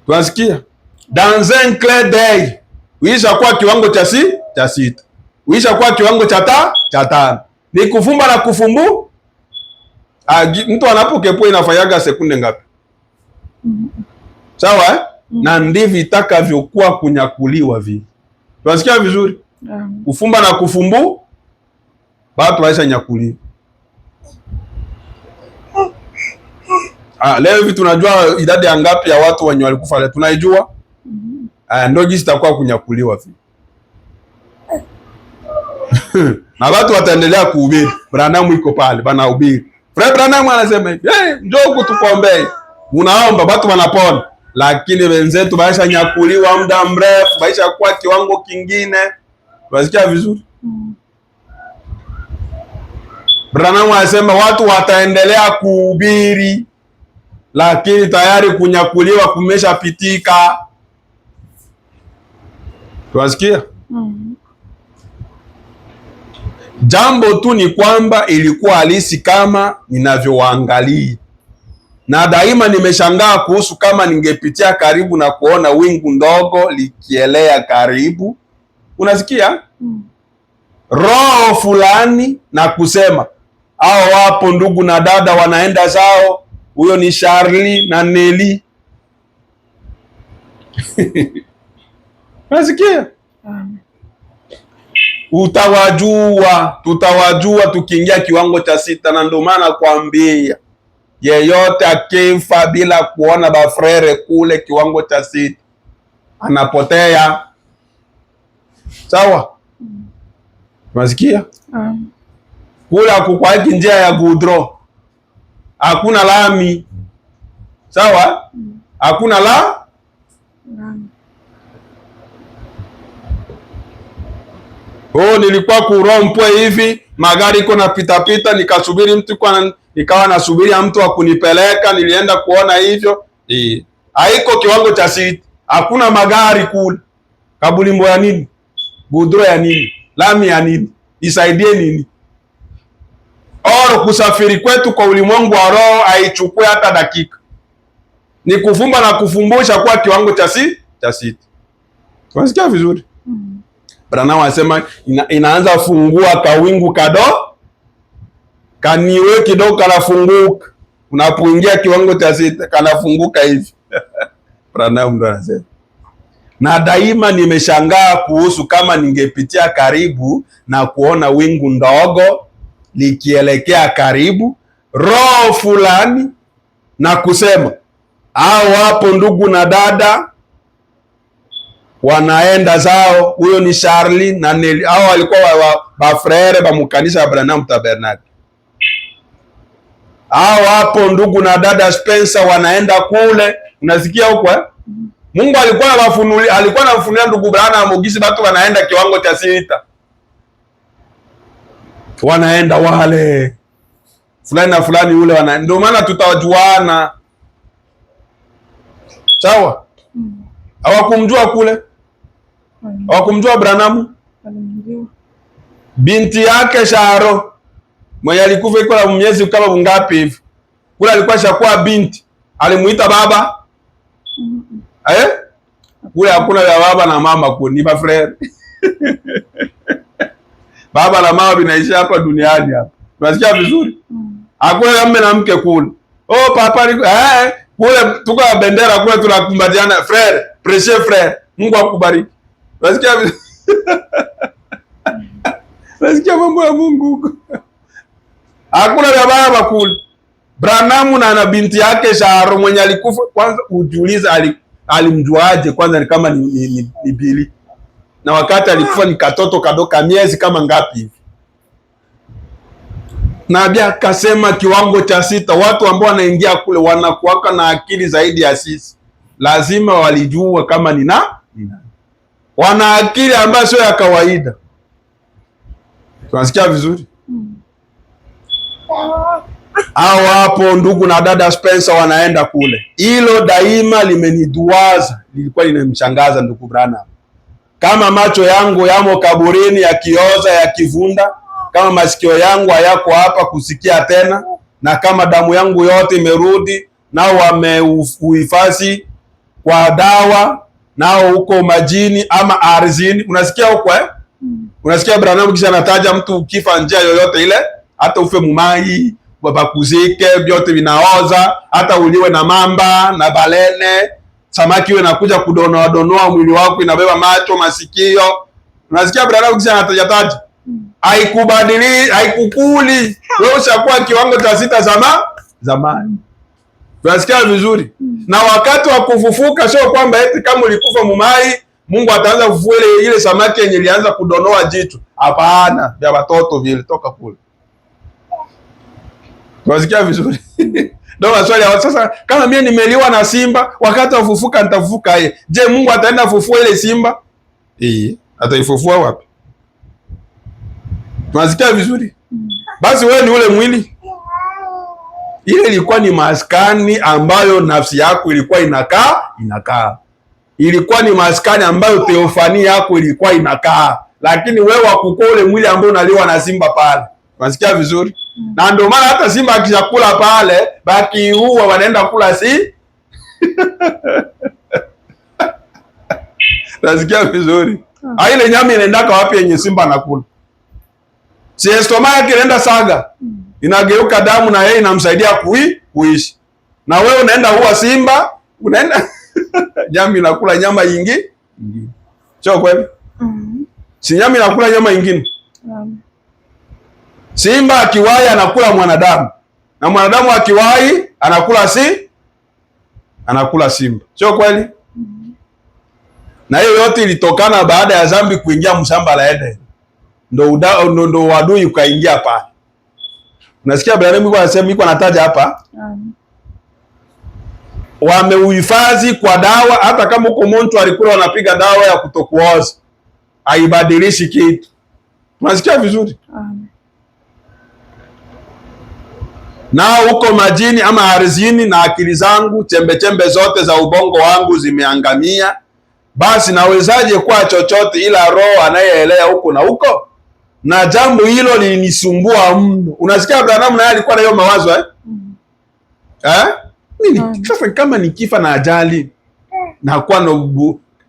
Speaker 1: Tunasikia? Dans un clin d'œil. Uisha kwa kiwango cha 6. Uisha kwa kiwango cha 5. Ni kufumba na kufumbu. Mtu anapokepo inafanyaga sekunde ngapi? Sawa Na ndivyo itakavyokuwa kunyakuliwa vile. Tunasikia vizuri? Kufumba na kufumbu. Watu waisha nyakuliwa. Leo hivi tunajua idadi ya ngapi ya watu wenye walikufa leo. Tunaijua? Ndio jinsi itakuwa kunyakuliwa vile. Na watu wataendelea kuhubiri. Branham iko pale, banahubiri. Fred Branham anasema hivi, njoo kutukombee. Unaomba watu wanapona. Lakini wenzetu baisha nyakuliwa muda mrefu, baisha kuwa kiwango kingine. Tunasikia vizuri? Branham anasema watu wataendelea kuhubiri, lakini tayari kunyakuliwa kumeshapitika. Tunasikia? Jambo tu ni kwamba ilikuwa halisi kama ninavyowaangalia. Na daima nimeshangaa kuhusu kama ningepitia karibu na kuona wingu ndogo likielea karibu. Unasikia? Roho fulani na kusema, hao wapo ndugu na dada wanaenda zao. Huyo ni Charlie na Nelly. Unasikia? Tutawajua tukiingia kiwango cha 6, na ndio maana kuambia yeyote akifa bila kuona bafrere kule kiwango cha 6 anapotea. Sawa? Unasikia? Kule hakukwaki njia ya gudro, hakuna lami. Sawa? Hakuna nilikuwa kurompwe hivi, magari iko na pita, nikasubiri mtu nikawa nasubiri mtu wa kunipeleka, nilienda kuona hivyo. Haiko kiwango cha 6. Hakuna magari kule. Kabulimbo ya nini? Gudro ya nini? Lami ya nini? Isaidie nini? Kusafiri kwetu kwa ulimwengu wa roho haichukue hata dakika. Ni kufumba na kufumbusha kwa kiwango cha 6. Unasikia vizuri? Branham anasema inaanza fungua kawingu kaniwe kidogo kanafunguka. Unapoingia kiwango cha 6 kanafunguka hivi. Branham ndo anasema. Na daima nimeshangaa kuhusu kama ningepitia karibu na kuona wingu ndogo likielekea karibu, roho fulani na kusema, hao wapo ndugu na dada wanaenda zao. Huyo ni Charlie na Nelly. Hao walikuwa bafrere ba mukanisa ya Branham Tabernacle. Hao wapo ndugu na dada Spencer wanaenda kule. Unasikia huko Mungu alikuwa anawafunulia ndugu Branham Mugisi watu wanaenda kiwango cha 6. Wanaenda wale fulani na fulani ule wanaenda. Ndio maana tutawajuana. Sawa? Hawakumjua kule. Hawakumjua Branham. Binti yake Sharo mwenye alikufa iko na miezi kama ngapi hivi. Kule alikuwa shakuwa binti. Alimuita baba. Kule hakuna ya baba na mama kule, ni bafrere. Baba na mama binaisha hapa duniani hapa. Unasikia vizuri? Hakuna mume na mke kule. Papa kule tuko bendera kule tunakumbatiana frere, precieux frere. Mungu akubariki. Nasikia nasikia mambo ya Mungu huko. Hakuna vya bakuli. Branham na binti yake Sharo mwenye alikufa, kwanza ujiuliza alimjuaje kwanza, ni kama ni Bili. Na wakati alikufa ni katoto kadoka miezi kama ngapi hivi. Nabii akasema kiwango cha 6, watu ambao wanaingia kule wanakuwaka na akili zaidi ya sisi. Lazima walijua kama ni nani. Wana akili ambayo sio ya kawaida. Tunasikia vizuri? Hao hapo ndugu na dada Spencer wanaenda kule. Hilo daima limeniduaza, lilikuwa linamshangaza ndugu Branham. Kama macho yangu yamo kaburini yakioza yakivunda, kama masikio yangu hayako hapa kusikia tena, na kama damu yangu yote imerudi, nao wameuhifadhi kwa dawa, nao huko majini ama ardhini. Unasikia huko Unasikia Branham kisha anataja mtu ukifa njia yoyote ile, hata ufe mumai, bakuzike, vyote vinaoza, hata uliwe na mamba na balene, samaki iwe nakuja kudonoa mwili wako, inabeba macho, masikio. Unasikia Branham kisha anataja. Haikubadili, haikukuli. Wewe ushakuwa kiwango cha 6 zamani. Tunasikia vizuri? Na wakati wa kufufuka sio kwamba eti kama ulikufa mumai Mungu ataanza kufufua ile samaki yenye ilianza kudonoa jicho. Hapana, vya watoto vile toka kule. Tunasikia vizuri? Ndio maswali ya sasa, kama mimi nimeliwa na simba, wakati wa kufufuka nitafufuka yeye. Je, Mungu ataenda kufufua ile simba? Ataifufua wapi? Tunasikia vizuri? Basi wewe ni ule mwili. Ile ilikuwa ni maskani ambayo nafsi yako ilikuwa inakaa. Ilikuwa ni maskani ambayo teofani yako ilikuwa inakaa. Lakini wewe wakukoa ule mwili ambao unaliwa na simba pale. Tunasikia vizuri? Na ndio maana hata simba akishakula pale, baki huwa wanaenda kula Tunasikia vizuri? Ile nyama inaendaka wapi yenye simba anakula? Si estoma yake inaenda saga. Inageuka damu na yeye inamsaidia kuishi. Na wewe unaenda huwa simba, unaenda nyama inakula nyama nyingine. Sio kweli? Si nyama inakula nyama nyingine. Simba akiwahi anakula mwanadamu. Na mwanadamu akiwahi anakula simba. Sio kweli? Na hiyo yote ilitokana baada ya dhambi kuingia mshamba la Eden. Ndo wadui ukaingia pale. Unasikia Branham yuko anasema, yuko anataja hapa. Wameuhifadhi kwa dawa, hata kama huko mtu alikula wanapiga dawa ya kutokuoza. Haibadilishi kitu. Unasikia vizuri? Na huko majini ama ardhini na akili zangu, chembe zote za ubongo wangu zimeangamia. Basi nawezaje kuwa chochote ila roho anayeelea huko na huko? Na jambo hilo lilinisumbua mno. Unasikia Branham naye alikuwa na hiyo mawazo Mimi sasa kama nikifa na ajali na kuwa na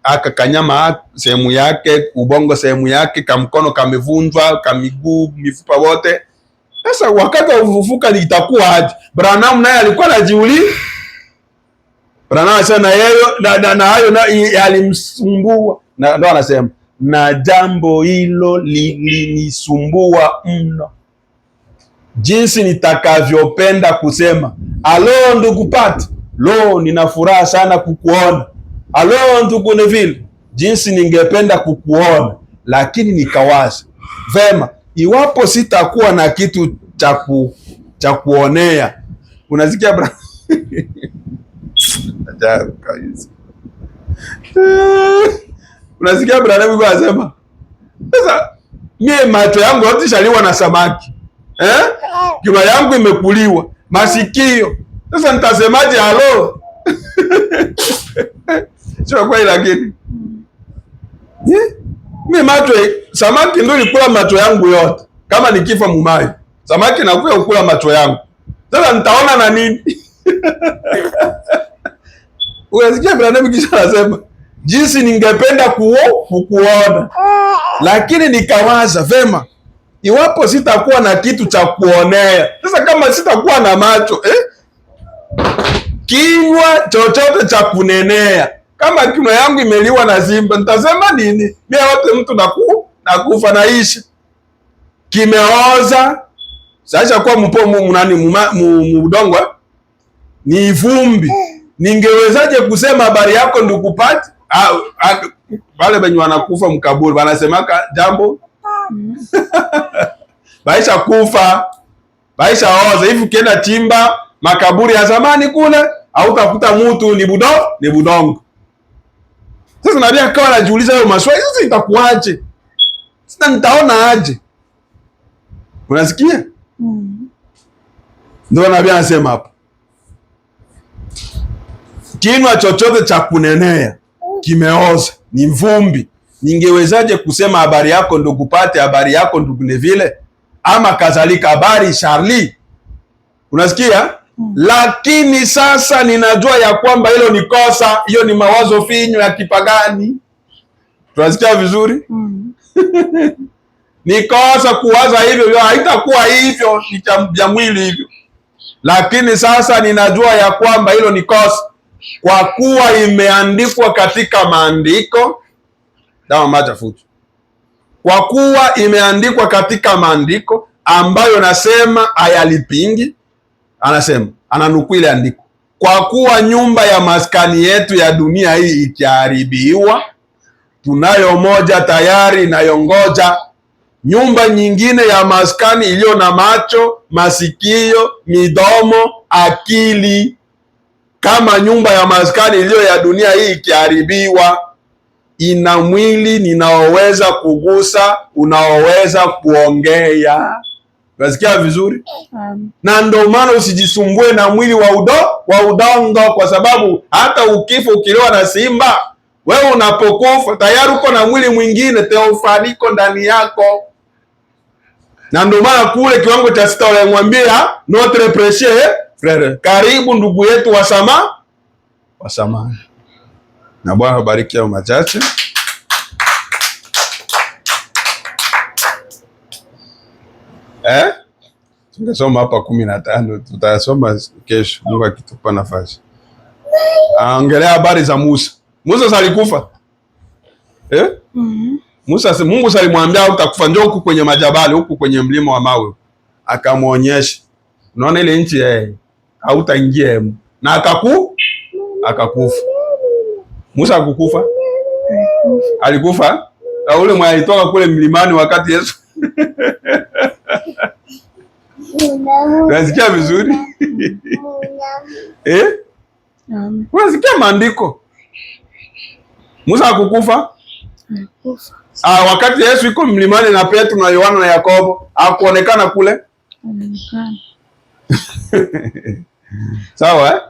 Speaker 1: akakanyama sehemu yake, ubongo sehemu yake, kamkono kamevunjwa, kamiguu, mifupa wote. Sasa wakati wa kufufuka itakuwa aje? Branham naye alikuwa anajiuliza. Branham sana na hayo alimsumbua. Na ndo anasema na jambo hilo lilinisumbua mno, jinsi nitakavyopenda kusema alo ndugu Pati, lo nina furaha sana kukuona. Alo ndugu Neville, jinsi ningependa kukuona. Lakini nikawaza vema, iwapo sitakuwa na kitu cha kuonea. Unasikia Unasikia Branham anasema, sasa mie macho yangu yote shaliwa na samaki. Kinywa yangu imekuliwa, masikio. Sasa nitasemaje halo? Sio kweli lakini. Mimi macho samaki ndio ilikula macho yangu yote. Kama nikifa mumai, samaki nakuya kukula macho yangu. Sasa nitaona na nini? Unasikia Branham kisha anasema, jinsi ningependa kukuona. Lakini nikawaza vema, iwapo sitakuwa na kitu cha kuonea. Sasa kama sitakuwa na macho, kinywa chochote cha kunenea, Kama kiuno yangu imeliwa na simba nitasema nini? Mimi wote mtu nakufa naishi. Kimeoza. Sasa kwa mudongo ni vumbi. Ningewezaje kusema habari yako ndugu Pati? Wale wenye wanakufa mkaburi wanasemaka jambo baisha kufa, baisha oza. Hivi ukienda chimba makaburi ya zamani kule, hautakuta mtu ni budongo. Sasa nabii akawa anajiuliza hayo maswali, sasa itakuaje? Sasa nitaona aje? Unasikia? Ndio nabii anasema hapo. Kinwa chochote cha kunenea kimeoza, ni vumbi. Ningewezaje kusema habari yako ndugu Pate, habari yako ndugu Neville, ama kadhalika, habari Charlie? Unasikia? Lakini sasa ninajua ya kwamba hilo ni kosa, hiyo ni mawazo finyo ya kipagani. Tunasikia vizuri? Ni kosa kuwaza hivyo, haitakuwa hivyo, ni cha mwili hivyo. Lakini sasa ninajua ya kwamba hilo ni kosa, kwa kuwa imeandikwa katika maandiko. Dawa macha futu. Kwa kuwa imeandikwa katika maandiko ambayo nasema hayalipingi. Anasema, ananukuu ile andiko. Kwa kuwa nyumba ya maskani yetu ya dunia hii ikiharibiwa, tunayo moja tayari inayongoja, nyumba nyingine ya maskani iliyo na macho, masikio, midomo, akili. Kama nyumba ya maskani iliyo ya dunia hii ikiharibiwa, ina mwili ninaoweza kugusa, unaoweza kuongea. Unasikia vizuri? Na ndio maana usijisumbue na mwili wa udongo, kwa sababu hata ukifa ukilewa na simba, wewe unapokufa tayari uko na mwili mwingine, teofaniko ndani yako. Na ndio maana kule kiwango cha 6 walimwambia notre précieux frère, karibu ndugu yetu wa samani. Na Bwana bariki hao machache. Tungesoma hapa 15, tutasoma kesho Mungu akitupa nafasi. Angalia habari za Musa. Musa alikufa. Musa, Mungu alimwambia utakufa, njoo huku kwenye majabali, huku kwenye mlima wa mawe. Akamuonyesha. Unaona ile nchi hautaingia na akakufa. Musa akukufa? Alikufa? Ule mwana alitoka kule mlimani wakati Yesu. Unasikia vizuri? Unasikia maandiko? Musa akukufa? Wakati Yesu yuko mlimani na Petro na Yohana na Yakobo, hakuonekana kule? Anaonekana. Sawa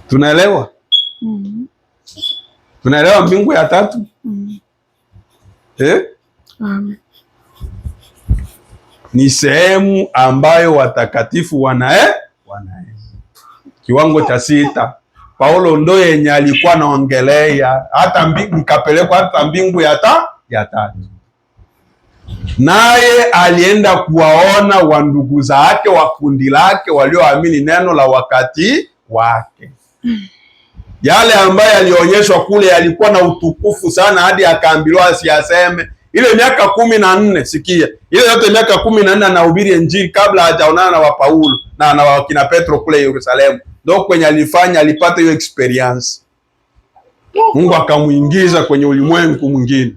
Speaker 1: Tunaelewa? Tunaelewa mbingu ya tatu? Ni sehemu ambayo watakatifu wanaenda. Kiwango cha 6. Paulo ndo yenye alikuwa anaongelea, hata mbingu ikapelekwa hata mbingu ya tatu. Naye alienda kuwaona wandugu zake wa kundi lake walioamini neno la wakati wake. Yale ambaye alionyeshwa kule yalikuwa na utukufu sana, hadi akaambiwa asiyaseme. Ile miaka 14, sikia. Ile yote miaka 14 anahubiri Injili kabla hajaonana na wa Paulo na wakina Petro kule Yerusalemu. Ndio kwenye alipata hiyo experience. Mungu akamuingiza kwenye ulimwengu mwingine.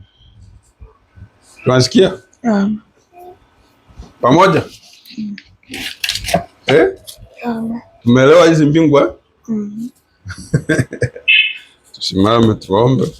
Speaker 1: Tunasikia? Pamoja? Tumeelewa hizi mbingu? Tusimame tuombe.